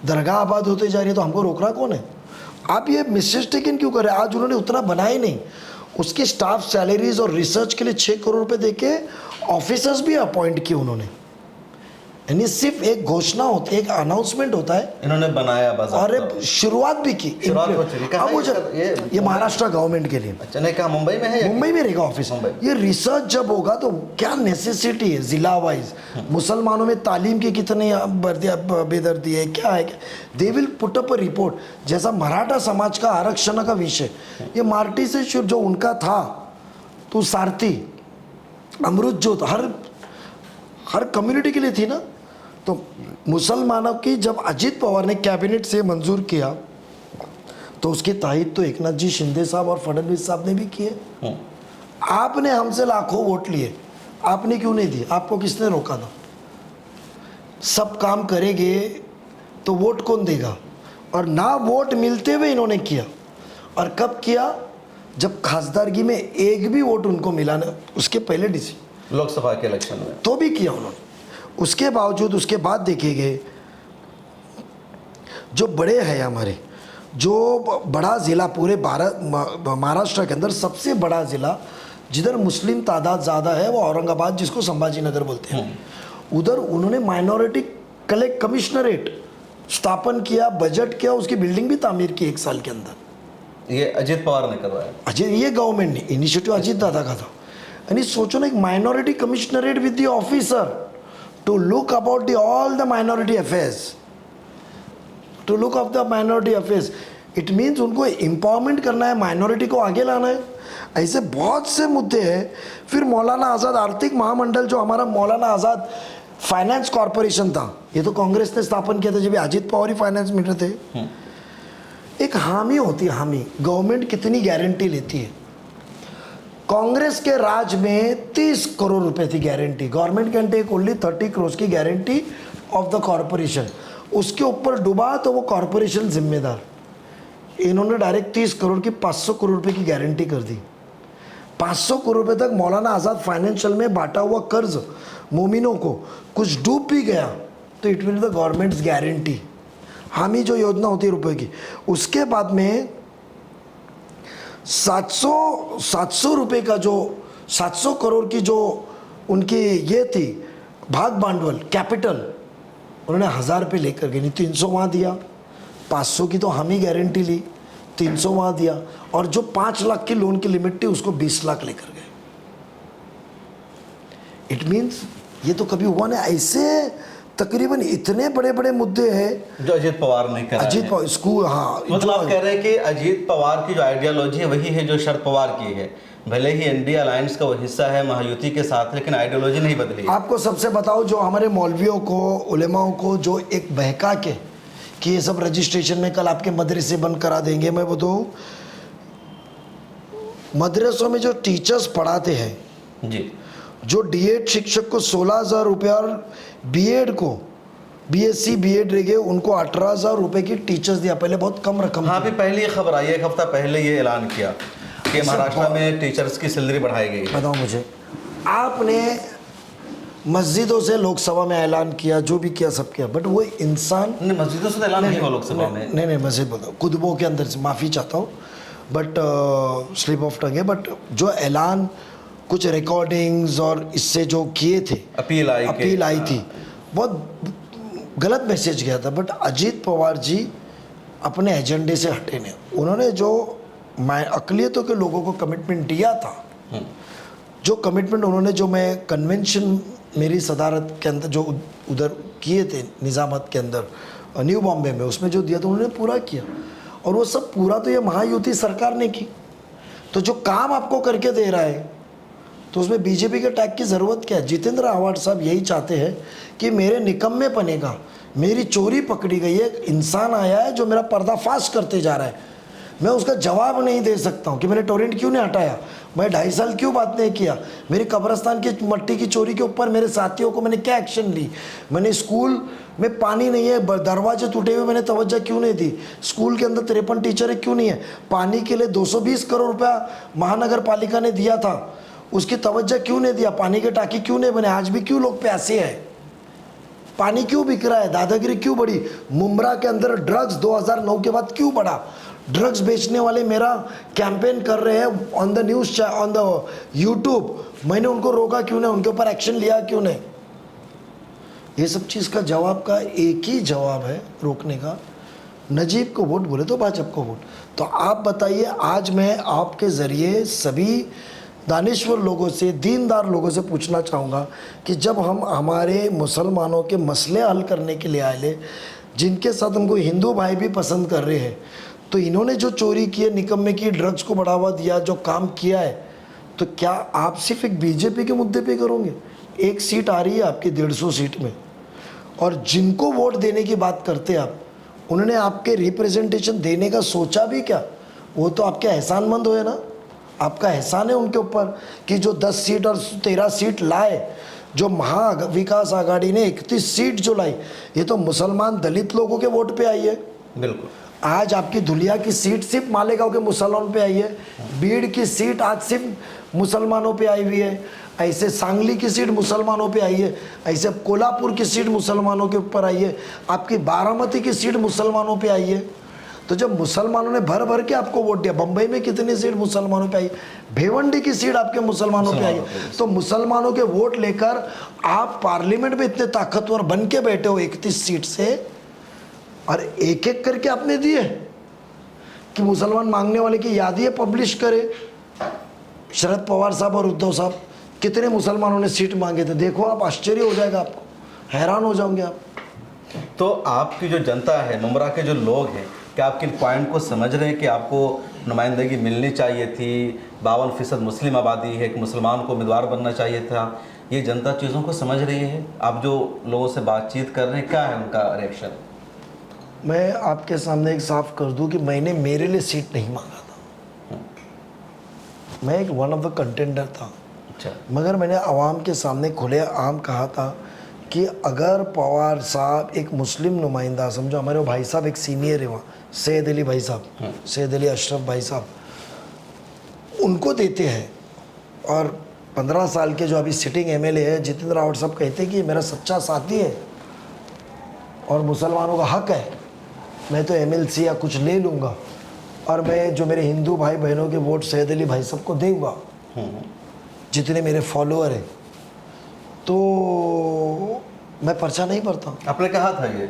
दरगाह आबाद होते जा रही है, तो हमको रोक रहा कौन है? आप ये मिसटेकन क्यों कर रहे हैं? आज उन्होंने उतना बनाया नहीं, उसके स्टाफ सैलरीज और रिसर्च के लिए 6 करोड़ रुपए देके ऑफिसर्स भी अपॉइंट किए उन्होंने। यानी सिर्फ एक घोषणा होती है, एक अनाउंसमेंट होता है, इन्होंने बनाया और शुरुआत भी की। ये महाराष्ट्र गवर्नमेंट के लिए। अच्छा, नहीं कहा मुंबई में है? मुंबई में रहेगा ऑफिस। ये रिसर्च जब होगा तो क्या नेसेसिटी है जिला वाइज, मुसलमानों में तालीम की कितनी बेदर्दी है, क्या है, they will put up a report. जैसा मराठा समाज का आरक्षण का विषय, ये मार्टी से जो उनका था, तो सारथी अमृत जो हर कम्युनिटी के लिए थी ना, तो मुसलमानों की जब अजीत पवार ने कैबिनेट से मंजूर किया तो उसकी तायद तो एकनाथ जी शिंदे साहब और फडणवीस साहब ने भी किए। आपने हमसे लाखों वोट लिए, आपने क्यों नहीं दिए? आपको किसने रोका था? सब काम करेंगे तो वोट कौन देगा? और ना वोट मिलते हुए इन्होंने किया। और कब किया? जब खासदारगी में एक भी वोट उनको मिला ना, उसके पहले डीसी लोकसभा के इलेक्शन में तो भी किया उन्होंने। उसके बावजूद उसके बाद देखे गए जो बड़े हैं हमारे, जो बड़ा ज़िला पूरे महाराष्ट्र के अंदर सबसे बड़ा ज़िला जिधर मुस्लिम तादाद ज़्यादा है वो औरंगाबाद, जिसको संभाजी नगर बोलते हैं। उधर उन्होंने माइनॉरिटी कलेक्ट कमिश्नरेट स्थापन किया, बजट किया, उसकी बिल्डिंग भी तामीर की 1 साल के अंदर। ये अजित पवार ने करवाया। अजय, ये गवर्नमेंट ने इनिशिएटिव अजित दादा का था। यानी सोचो ना, एक minority commissionerate with the officer to look about the all the minority affairs, to look of the minority affairs. It means उनको एम्पावरमेंट करना है, माइनॉरिटी को आगे लाना है। ऐसे बहुत से मुद्दे हैं। फिर मौलाना आज़ाद आर्थिक महामंडल, जो हमारा मौलाना आज़ाद फाइनेंस कॉरपोरेशन था, ये तो कांग्रेस ने स्थापन किया था जब अजित पवार ही फाइनेंस मिनिस्टर थे। एक हामी होती है, हामी गवर्नमेंट कितनी गारंटी लेती है। कांग्रेस के राज में 30 करोड़ रुपए थी guarantee. Government can take only 30 crore की गारंटी ऑफ द कॉरपोरेशन। उसके ऊपर डूबा तो वो कॉरपोरेशन जिम्मेदार। इन्होंने डायरेक्ट 30 करोड़ की 500 करोड़ रुपए की गारंटी कर दी। 500 करोड़ रुपए तक मौलाना आज़ाद फाइनेंशियल में बांटा हुआ कर्ज मोमिनों को कुछ डूब भी गया तो it will the governments guarantee. हामी जो योजना होती है रुपए की, उसके बाद में 700 रुपए का जो 700 करोड़ की जो उनकी ये थी भाग भांडवल कैपिटल, उन्होंने 1000 रुपये लेकर गए। नहीं 300 वहाँ दिया, 500 की तो हामी गारंटी ली, 300 वहाँ दिया, और जो 5 लाख की लोन की लिमिट थी उसको 20 लाख लेकर गए। इट मीन्स ये तो कभी हुआ नहीं। ऐसे तकरीबन इतने बड़े बड़े मुद्दे हैं जो अजित पवार ने कराए अजित हैं। पवार स्कूल, हाँ मतलब आप कह रहे हैं कि अजित पवार की जो आइडियोलॉजी है वही है जो शरद पवार की है। भले ही एनडीए अलायंस का वो हिस्सा है महायुति के साथ, लेकिन आइडियोलॉजी नहीं बदली। आपको सबसे बताओ, जो हमारे मौलवियों को, उलेमाओं को जो एक बहका के कि ये सब रजिस्ट्रेशन में कल आपके मदरसे बंद करा देंगे, मैं बताऊँ मदरसों में जो टीचर्स पढ़ाते हैं जी, जो डीएड शिक्षक को 16,000 रुपये और बीएड को बीएससी बीएड रह गए उनको 18,000 रुपये की टीचर्स दिया। पहले बहुत कम रकम हाँ थी। अभी पहले ये खबर आई है, 1 हफ्ता पहले ये ऐलान किया कि महाराष्ट्र में टीचर्स की सैलरी बढ़ाई गई है। बताओ मुझे, आपने मस्जिदों से लोकसभा में ऐलान किया, जो भी किया सब किया, बट वो इंसान नहीं, मस्जिदों से तो ऐलान नहीं हुआ लोकसभा में। नहीं मस्जिद बोलता हूँ, कुतुबों के अंदर से, माफ़ी चाहता हूँ, बट स्लिप ऑफ टंग है। बट जो ऐलान कुछ रिकॉर्डिंग्स और इससे जो किए थे, अपील आई थी, बहुत गलत मैसेज गया था। बट अजीत पवार जी अपने एजेंडे से हटे नहीं। उन्होंने जो अक़लियतों के लोगों को कमिटमेंट दिया था, जो कमिटमेंट उन्होंने, जो मैं कन्वेंशन मेरी सदारत के अंदर जो उधर किए थे निज़ामत के अंदर न्यू बॉम्बे में, उसमें जो दिया था उन्होंने पूरा किया। और वो सब पूरा तो ये महायुति सरकार ने की। तो जो काम आपको करके दे रहा है तो उसमें बीजेपी के टैग की ज़रूरत क्या है। जितेंद्र आव्हाड साहब यही चाहते हैं कि मेरे निकम्मेपने का, मेरी चोरी पकड़ी गई है, इंसान आया है जो मेरा पर्दाफाश करते जा रहा है, मैं उसका जवाब नहीं दे सकता हूँ कि मैंने टोरेंट क्यों नहीं हटाया, मैं 2.5 साल क्यों बात नहीं किया, मेरी कब्रस्तान की मट्टी की चोरी के ऊपर मेरे साथियों को मैंने क्या एक्शन ली, मैंने स्कूल में पानी नहीं है, दरवाजे टूटे हुए, मैंने तवज्जो क्यों नहीं दी, स्कूल के अंदर 53 टीचर क्यों नहीं है, पानी के लिए 220 करोड़ रुपया महानगर पालिका ने दिया था, उसकी तवज्जो क्यों नहीं दिया, पानी के टाँकी क्यों नहीं बने, आज भी क्यों लोग प्यासे हैं, पानी क्यों बिक रहा है, दादागिरी क्यों बढ़ी, मुंब्रा के अंदर ड्रग्स 2009 के बाद क्यों बढ़ा, ड्रग्स बेचने वाले मेरा कैंपेन कर रहे हैं on the news, on the YouTube, मैंने उनको रोका क्यों नहीं, उनके ऊपर एक्शन लिया क्यों नहीं। ये सब चीज़ का जवाब का एक ही जवाब है रोकने का, नजीब को वोट बोले तो भाजपा को वोट। तो आप बताइए, आज मैं आपके ज़रिए सभी दानिश्वर लोगों से, दीनदार लोगों से पूछना चाहूँगा कि जब हम हमारे मुसलमानों के मसले हल करने के लिए आए, जिनके साथ हमको हिंदू भाई भी पसंद कर रहे हैं, तो इन्होंने जो चोरी की है, निकम्मे की, ड्रग्स को बढ़ावा दिया, जो काम किया है, तो क्या आप सिर्फ एक बीजेपी के मुद्दे पे करोगे। एक सीट आ रही है आपकी 150 सीट में, और जिनको वोट देने की बात करते आप, उन्होंने आपके रिप्रेजेंटेशन देने का सोचा भी क्या, वो तो आपके एहसानमंद हुए ना, आपका एहसान है उनके ऊपर कि जो 10 सीट और 13 सीट लाए, जो महा विकास आघाड़ी ने 31 सीट जो लाई, ये तो मुसलमान दलित लोगों के वोट पे आई है। बिल्कुल, आज आपकी धुलिया की सीट सिर्फ मालेगांव के मुसलमानों पे आई है, बीड़ की सीट आज सिर्फ मुसलमानों पे आई हुई है, ऐसे सांगली की सीट मुसलमानों पे आई है, ऐसे कोल्हापुर की सीट मुसलमानों के ऊपर आई है, आपकी बारामती की सीट मुसलमानों पे आई है। तो जब मुसलमानों ने भर भर के आपको वोट दिया, बम्बई में कितनी सीट मुसलमानों पे आई, भिवंडी की सीट आपके मुसलमानों पे आई, तो मुसलमानों के वोट लेकर आप पार्लियामेंट में इतने ताकतवर बन के बैठे हो 31 सीट से, और एक एक करके आपने दिए कि मुसलमान मांगने वाले की यादी पब्लिश करे। शरद पवार साहब और उद्धव साहब कितने मुसलमानों ने सीट मांगे थे, देखो आप, आश्चर्य हो जाएगा आपको, हैरान हो जाओगे आप। तो आपकी जो जनता है, मुमरा के जो लोग हैं, क्या आपके पॉइंट को समझ रहे हैं कि आपको नुमाइंदगी मिलनी चाहिए थी? 52% मुस्लिम आबादी है, एक मुसलमान को उम्मीदवार बनना चाहिए था। ये जनता चीज़ों को समझ रही है? आप जो लोगों से बातचीत कर रहे हैं, क्या है उनका रिएक्शन? मैं आपके सामने एक साफ कर दूं कि मैंने मेरे लिए सीट नहीं मांगा था, मैं एक वन ऑफ द कंटेंडर था। अच्छा। मगर मैंने आवाम के सामने खुले आम कहा था कि अगर पवार साहब एक मुस्लिम नुमाइंदा, समझो हमारे वो भाई साहब एक सीनियर है वहाँ, सैयद अली भाई साहब, सैयद अली अशरफ भाई साहब, उनको देते हैं, और 15 साल के जो अभी सिटिंग एमएलए है जितेंद्र रावत साहब कहते हैं कि मेरा सच्चा साथी है और मुसलमानों का हक है, मैं तो एमएलसी या कुछ ले लूँगा और मैं जो मेरे हिंदू भाई बहनों के वोट सैयद अली भाई साहब को दूँगा, जितने मेरे फॉलोअर हैं, तो मैं पर्चा नहीं भरता। आपने कहा था ये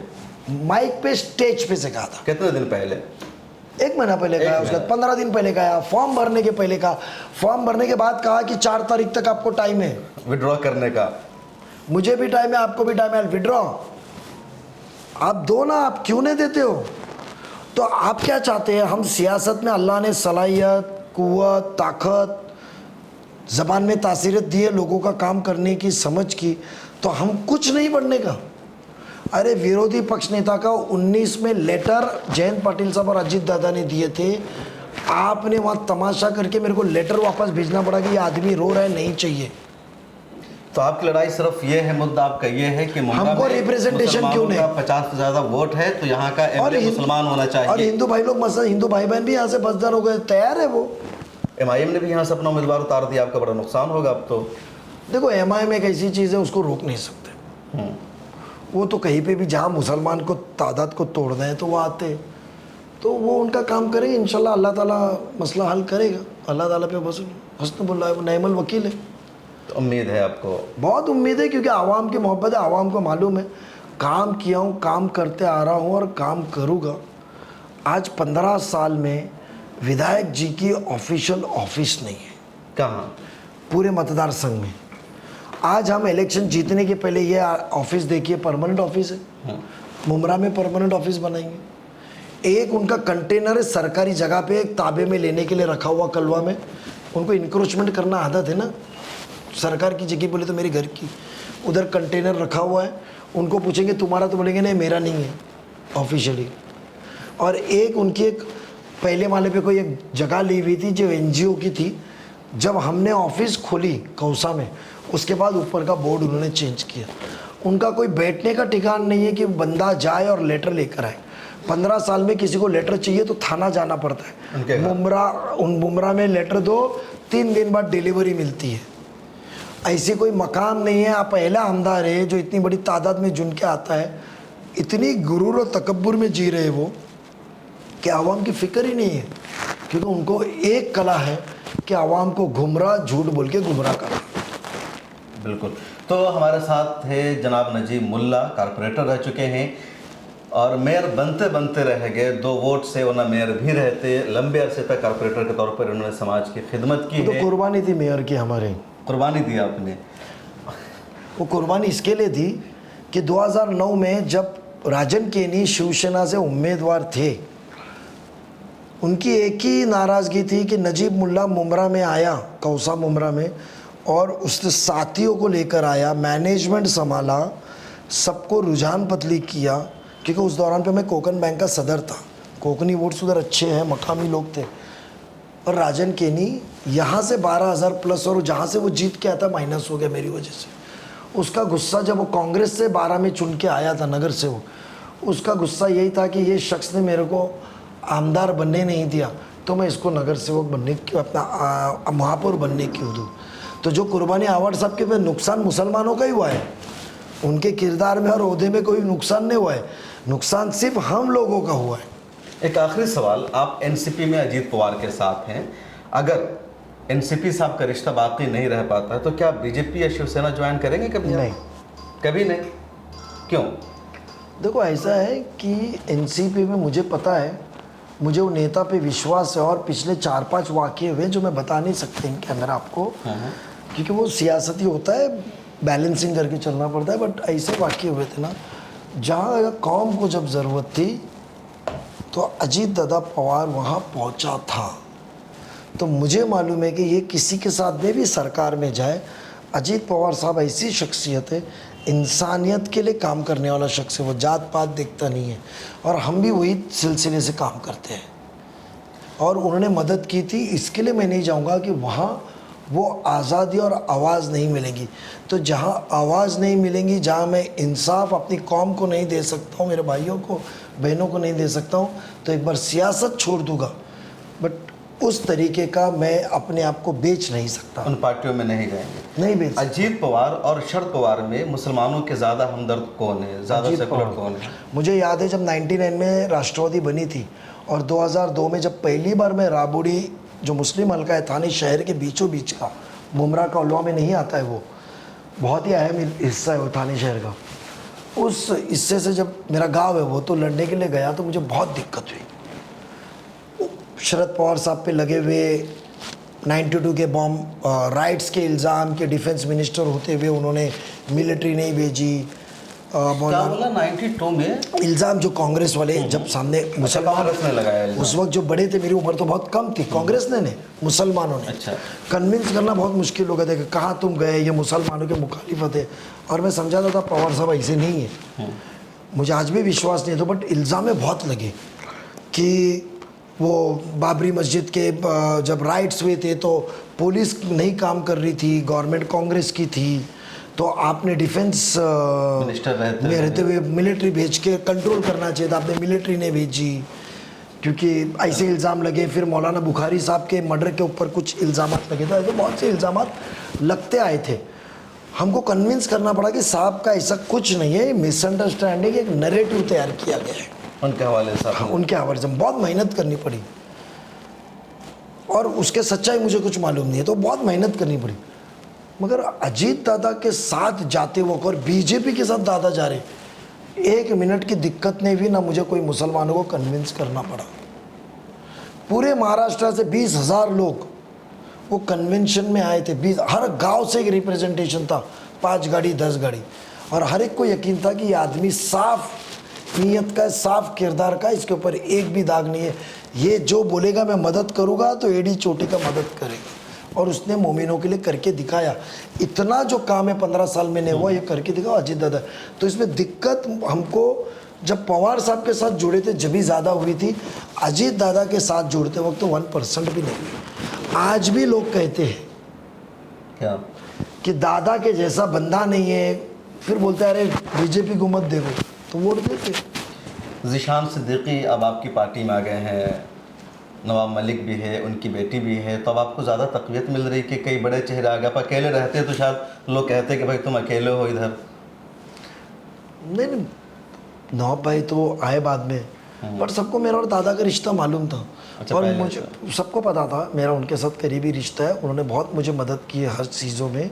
माइक पे, स्टेज पे से कहा था। कितने दिन पहले? 1 महीना पहले कहा, उसके 15 दिन पहले कहा, फॉर्म भरने के पहले कहा, फॉर्म भरने के बाद कहा कि 4 तारीख तक आपको टाइम है विड्रॉ करने का। मुझे भी टाइम है, आपको भी टाइम है, विड्रॉ आप दो ना, आप क्यों नहीं देते हो? तो आप क्या चाहते हैं? हम सियासत में अल्लाह ने सलाहियत, कुव्वत, ताकत, ज़बान में तासीरत दी है, लोगों का काम करने की, समझ की, तो हम कुछ नहीं बनने का। अरे विरोधी पक्ष नेता का 19 में लेटर जयंत पाटिल साहब और अजीत दादा ने दिए थे, आपने वहाँ तमाशा करके मेरे को लेटर वापस भेजना पड़ा कि ये आदमी रो रहा है, नहीं चाहिए। तो आपकी लड़ाई सिर्फ ये है, मुद्दा आपका ये है कि हमको रिप्रेजेंटेशन क्यों नहीं? 50 से ज़्यादा वोट है तो यहाँ का एमएलए मुसलमान होना चाहिए। और हिंदू भाई लोग, मसला हिंदू भाई बहन भी यहाँ से बसदार हो गए, तैयार है वो। एमआईएम ने भी यहाँ से अपना उम्मीदवार उतार दिया, आपका बड़ा नुकसान होगा अब तो। देखो एमआईएम एक ऐसी चीज़ है, उसको रोक नहीं सकते। वो तो कहीं पे भी जहाँ मुसलमान को तादाद को तोड़ना है तो वो आते, तो वो उनका काम करेंगे, इंशाल्लाह अल्लाह ताला मसला हल करेगा। अल्लाह ताला पे बस हस्नुल्लाह व निअमल वकील है। तो उम्मीद है आपको? बहुत उम्मीद है, क्योंकि आवाम की मोहब्बत है, आवाम को मालूम है, काम किया हूँ, काम करते आ रहा हूँ और काम करूँगा। आज 15 साल में विधायक जी की ऑफिशियल ऑफिस नहीं है। कहाँ? पूरे मतदार संघ में। आज हम इलेक्शन जीतने के पहले ये ऑफिस देखिए, परमानेंट ऑफिस है, मुमरा में परमानेंट ऑफिस बनाएंगे। एक उनका कंटेनर है सरकारी जगह पे, एक ताबे में लेने के लिए रखा हुआ कलवा में। उनको इंक्रोचमेंट करना आदत है ना, सरकार की जगह बोले तो मेरे घर की, उधर कंटेनर रखा हुआ है, उनको पूछेंगे तुम्हारा, तो बोलेंगे नहीं मेरा नहीं है ऑफिशियली। और एक उनकी एक पहले माले पे कोई एक जगह ली हुई थी जो एनजीओ की थी। जब हमने ऑफिस खोली कौसा में, उसके बाद ऊपर का बोर्ड उन्होंने चेंज किया। उनका कोई बैठने का ठिकाना नहीं है कि बंदा जाए और लेटर लेकर आए। 15 साल में किसी को लेटर चाहिए तो थाना जाना पड़ता है। मुमरा में लेटर दो, 3 दिन बाद डिलीवरी मिलती है। ऐसी कोई मकाम नहीं है। आप पहला आमदार है जो इतनी बड़ी तादाद में जुन के आता है, इतनी गुरूर और तकब्बुर में जी रहे वो कि आवाम की फिक्र ही नहीं है, क्योंकि उनको एक कला है कि आवाम को गुमराह झूठ बोल के गुमराह करना। बिल्कुल। तो हमारे साथ है जनाब नजीब मुल्ला, कारपोरेटर रह चुके हैं और मेयर बनते बनते रह गए 2 वोट से, वरना मेयर भी रहते। लंबे अरसे तक कारपोरेटर के तौर पर उन्होंने समाज की खिदमत की। तो कुर्बानी थी मेयर की, हमारे कुर्बानी दी आपने। वो कुर्बानी इसके लिए थी कि 2009 में जब राजन केनी शिवसेना से उम्मीदवार थे, उनकी एक ही नाराज़गी थी कि नजीब मुल्ला मुमरा में आया, कौसा मुमरा में, और उसने साथियों को लेकर आया, मैनेजमेंट संभाला, सबको रुझान पतली किया। क्योंकि उस दौरान पे मैं कोकन बैंक का सदर था, कोकनी वोट्स उधर अच्छे हैं, मकामी लोग थे। और राजन केनी यहाँ से 12,000 प्लस, और जहाँ से वो जीत के आया था माइनस हो गया मेरी वजह से। उसका गुस्सा, जब वो कांग्रेस से 12 में चुन के आया था नगर से, वो उसका गुस्सा यही था कि ये शख्स ने मेरे को आमदार बनने नहीं दिया, तो मैं इसको नगर सेवक बनने की, अपना महापौर बनने क्यों दूँ। तो जो कुर्बानी आवाड़ साहब के पे नुकसान मुसलमानों का ही हुआ है, उनके किरदार में और ओहदे में कोई नुकसान नहीं हुआ है, नुकसान सिर्फ हम लोगों का हुआ है। एक आखिरी सवाल, आप एनसीपी में अजीत पवार के साथ हैं, अगर एनसीपी से आपका रिश्ता बाकी नहीं रह पाता है तो क्या बीजेपी या शिवसेना ज्वाइन करेंगे कभी? नहीं। कभी नहीं? क्यों? देखो ऐसा है कि एनसीपी में मुझे पता है, मुझे वो नेता पे विश्वास है, और पिछले 4-5 वाक़ये हुए जो मैं बता नहीं सकते इन कैमरा आपको, क्योंकि वो सियासती होता है, बैलेंसिंग करके चलना पड़ता है। बट ऐसे वाक़ये हुए थे ना जहाँ कौम को जब ज़रूरत थी तो अजीत दादा पवार वहाँ पहुँचा था। तो मुझे मालूम है कि ये किसी के साथ में भी सरकार में जाए, अजीत पवार साहब ऐसी शख्सियत है, इंसानियत के लिए काम करने वाला शख्स है, वो जात पात देखता नहीं है, और हम भी वही सिलसिले से काम करते हैं। और उन्होंने मदद की थी, इसके लिए मैं नहीं चाहूँगा कि वहाँ वो आज़ादी और आवाज़ नहीं मिलेगी। तो जहाँ आवाज़ नहीं मिलेंगी, जहाँ मैं इंसाफ अपनी कौम को नहीं दे सकता हूँ, मेरे भाइयों को बहनों को नहीं दे सकता हूँ, तो एक बार सियासत छोड़ दूँगा, बट उस तरीके का मैं अपने आप को बेच नहीं सकता। उन पार्टियों में नहीं जाएंगे? नहीं बेच। अजीत पवार और शरद पवार में मुसलमानों के ज़्यादा हमदर्द कौन है, ज़्यादा सेकुलर कौन है? मुझे याद है जब 99 में राष्ट्रवादी बनी थी और 2002 में जब पहली बार मैं राबुड़ी, जो मुस्लिम हल्का है थाने शहर के बीचों बीच का, मुमरा का उल्वा में नहीं आता है, वो बहुत ही अहम हिस्सा है वो थाने शहर का, उस हिस्से से जब मेरा गांव है वो, तो लड़ने के लिए गया तो मुझे बहुत दिक्कत हुई। शरद पवार साहब पे लगे हुए 92 के बॉम्ब राइट्स के इल्ज़ाम के डिफेंस मिनिस्टर होते हुए उन्होंने मिलिट्री नहीं भेजी। क्या बोला 92 में? इल्ज़ाम जो कांग्रेस वाले जब सामने मुसलमान कांग्रेस ने लगाया इल्ज़ाम। उस वक्त जो बड़े थे, मेरी उम्र तो बहुत कम थी, कांग्रेस ने मुसलमानों ने। अच्छा। कन्विंस करना बहुत मुश्किल हो गया था कि कहाँ तुम गए, ये मुसलमानों के मुखालिफत है, और मैं समझाता था पवार साहब ऐसे नहीं है। मुझे आज भी विश्वास नहीं था, बट इल्ज़ाम बहुत लगे कि वो बाबरी मस्जिद के जब राइट्स हुए थे तो पुलिस नहीं काम कर रही थी, गवर्नमेंट कांग्रेस की थी, तो आपने डिफेंस मिनिस्टर में रहते हुए मिलिट्री भेज के कंट्रोल करना चाहिए था, आपने मिलिट्री ने भेजी, क्योंकि ऐसे इल्ज़ाम लगे। फिर मौलाना बुखारी साहब के मर्डर के ऊपर कुछ इल्ज़ाम लगे थे, ऐसे बहुत से इल्ज़ाम लगते आए थे। हमको कन्विंस करना पड़ा कि साहब का ऐसा कुछ नहीं है, मिसअंडरस्टैंडिंग, एक नैरेटिव तैयार किया गया है उनके हवाले से। हाँ, उनके हवाले से बहुत मेहनत करनी पड़ी, और उसके सच्चाई मुझे कुछ मालूम नहीं है, तो बहुत मेहनत करनी पड़ी। मगर अजीत दादा के साथ जाते वक्त और बीजेपी के साथ दादा जा रहे, 1 मिनट की दिक्कत नहीं हुई, ना मुझे कोई मुसलमानों को कन्विंस करना पड़ा। पूरे महाराष्ट्र से 20,000 लोग वो कन्वेंशन में आए थे, 20, हर गांव से एक रिप्रेजेंटेशन था, 5 गाड़ी 10 गाड़ी, और हर एक को यकीन था कि ये आदमी साफ नीयत का, साफ किरदार का, इसके ऊपर एक भी दाग नहीं है, ये जो बोलेगा मैं मदद करूँगा तो एड़ी चोटी का मदद करेगा, और उसने मोमिनों के लिए करके दिखाया। इतना जो काम है 15 साल में नहीं हुआ, ये करके दिखाओ अजीत दादा। तो इसमें दिक्कत हमको जब पवार साहब के साथ जुड़े थे जब भी ज़्यादा हुई थी, अजीत दादा के साथ जुड़ते वक्त तो 1% भी नहीं हुई। आज भी लोग कहते हैं क्या कि दादा के जैसा बंदा नहीं है, फिर बोलते हैं अरे बीजेपी को मत देखो, तो वोट देते। ज़ीशान सिद्दीकी अब आपकी पार्टी में आ गए हैं, नवाब मलिक भी है, उनकी बेटी भी है, तो अब आपको ज़्यादा तक़वियत मिल रही कि कई बड़े चेहरे आ गए। आप अकेले रहते तो शायद लोग कहते कि भाई तुम अकेले हो इधर। नहीं, नवाब भाई तो आए बाद में, पर सबको मेरा और दादा का रिश्ता मालूम था। अच्छा, और मुझे सबको पता था मेरा उनके साथ करीबी रिश्ता है। उन्होंने बहुत मुझे मदद की है हर चीज़ों में,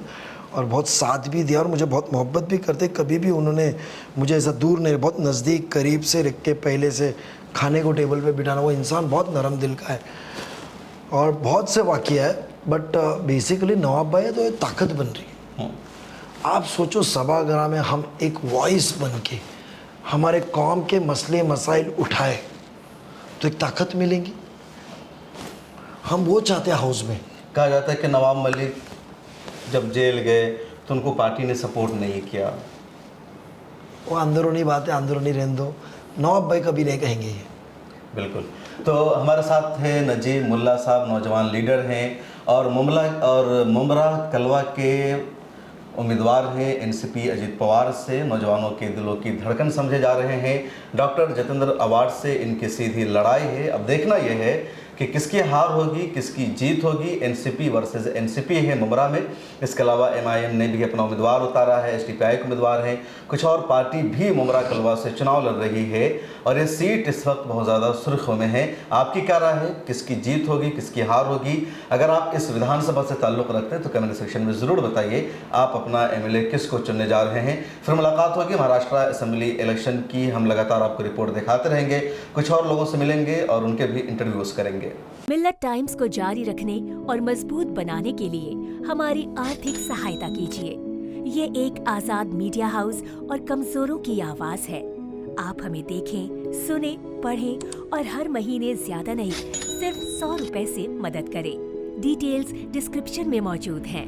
और बहुत साथ भी दिया, और मुझे बहुत मोहब्बत भी करते। कभी भी उन्होंने मुझे ऐसा दूर नहीं, बहुत नज़दीक करीब से रख के पहले से खाने को टेबल पे बिठाना। वो इंसान बहुत नरम दिल का है, और बहुत से वाक़या है, बट बेसिकली नवाब भाई है तो एक ताकत बन रही है। आप सोचो सभागार में हम एक वॉइस बन के हमारे कौम के मसले मसाइल उठाए तो एक ताकत मिलेगी। हम वो चाहते हैं हाउस में। कहा जाता है कि नवाब मलिक जब जेल गए तो उनको पार्टी ने सपोर्ट नहीं किया। वो अंदरूनी बात है, अंदरूनी रहने दो, नवाब भाई कभी नहीं कहेंगे ये। बिल्कुल। तो हमारे साथ है नजीब मुल्ला साहब, नौजवान लीडर हैं और मुमरा कलवा के उम्मीदवार हैं एनसीपी अजीत पवार से। नौजवानों के दिलों की धड़कन समझे जा रहे हैं। डॉक्टर जितेंद्र अवार्ड से इनकी सीधी लड़ाई है। अब देखना यह है कि किसकी हार होगी, किसकी जीत होगी। एनसीपी वर्सेस एनसीपी है मुमरा में। इसके अलावा एमआईएम ने भी अपना उम्मीदवार उतारा है, एसडीपीआई के उम्मीदवार हैं, कुछ और पार्टी भी मुमरा कलवा से चुनाव लड़ रही है और ये सीट इस वक्त बहुत ज़्यादा सुर्खियों में है। आपकी क्या राय है, किसकी जीत होगी, किसकी हार होगी? अगर आप इस विधानसभा से ताल्लुक़ रखते हैं तो कमेंट सेक्शन में ज़रूर बताइए आप अपना एमएलए किसको चुनने जा रहे हैं। फिर मुलाकात होगी महाराष्ट्र असेंबली इलेक्शन की। हम लगातार आपको रिपोर्ट दिखाते रहेंगे, कुछ और लोगों से मिलेंगे और उनके भी इंटरव्यूज़ करेंगे। मिल्लत टाइम्स को जारी रखने और मजबूत बनाने के लिए हमारी आर्थिक सहायता कीजिए। ये एक आजाद मीडिया हाउस और कमजोरों की आवाज है। आप हमें देखें, सुने, पढ़ें और हर महीने ज्यादा नहीं, सिर्फ 100 रुपए से मदद करें। डिटेल्स डिस्क्रिप्शन में मौजूद हैं।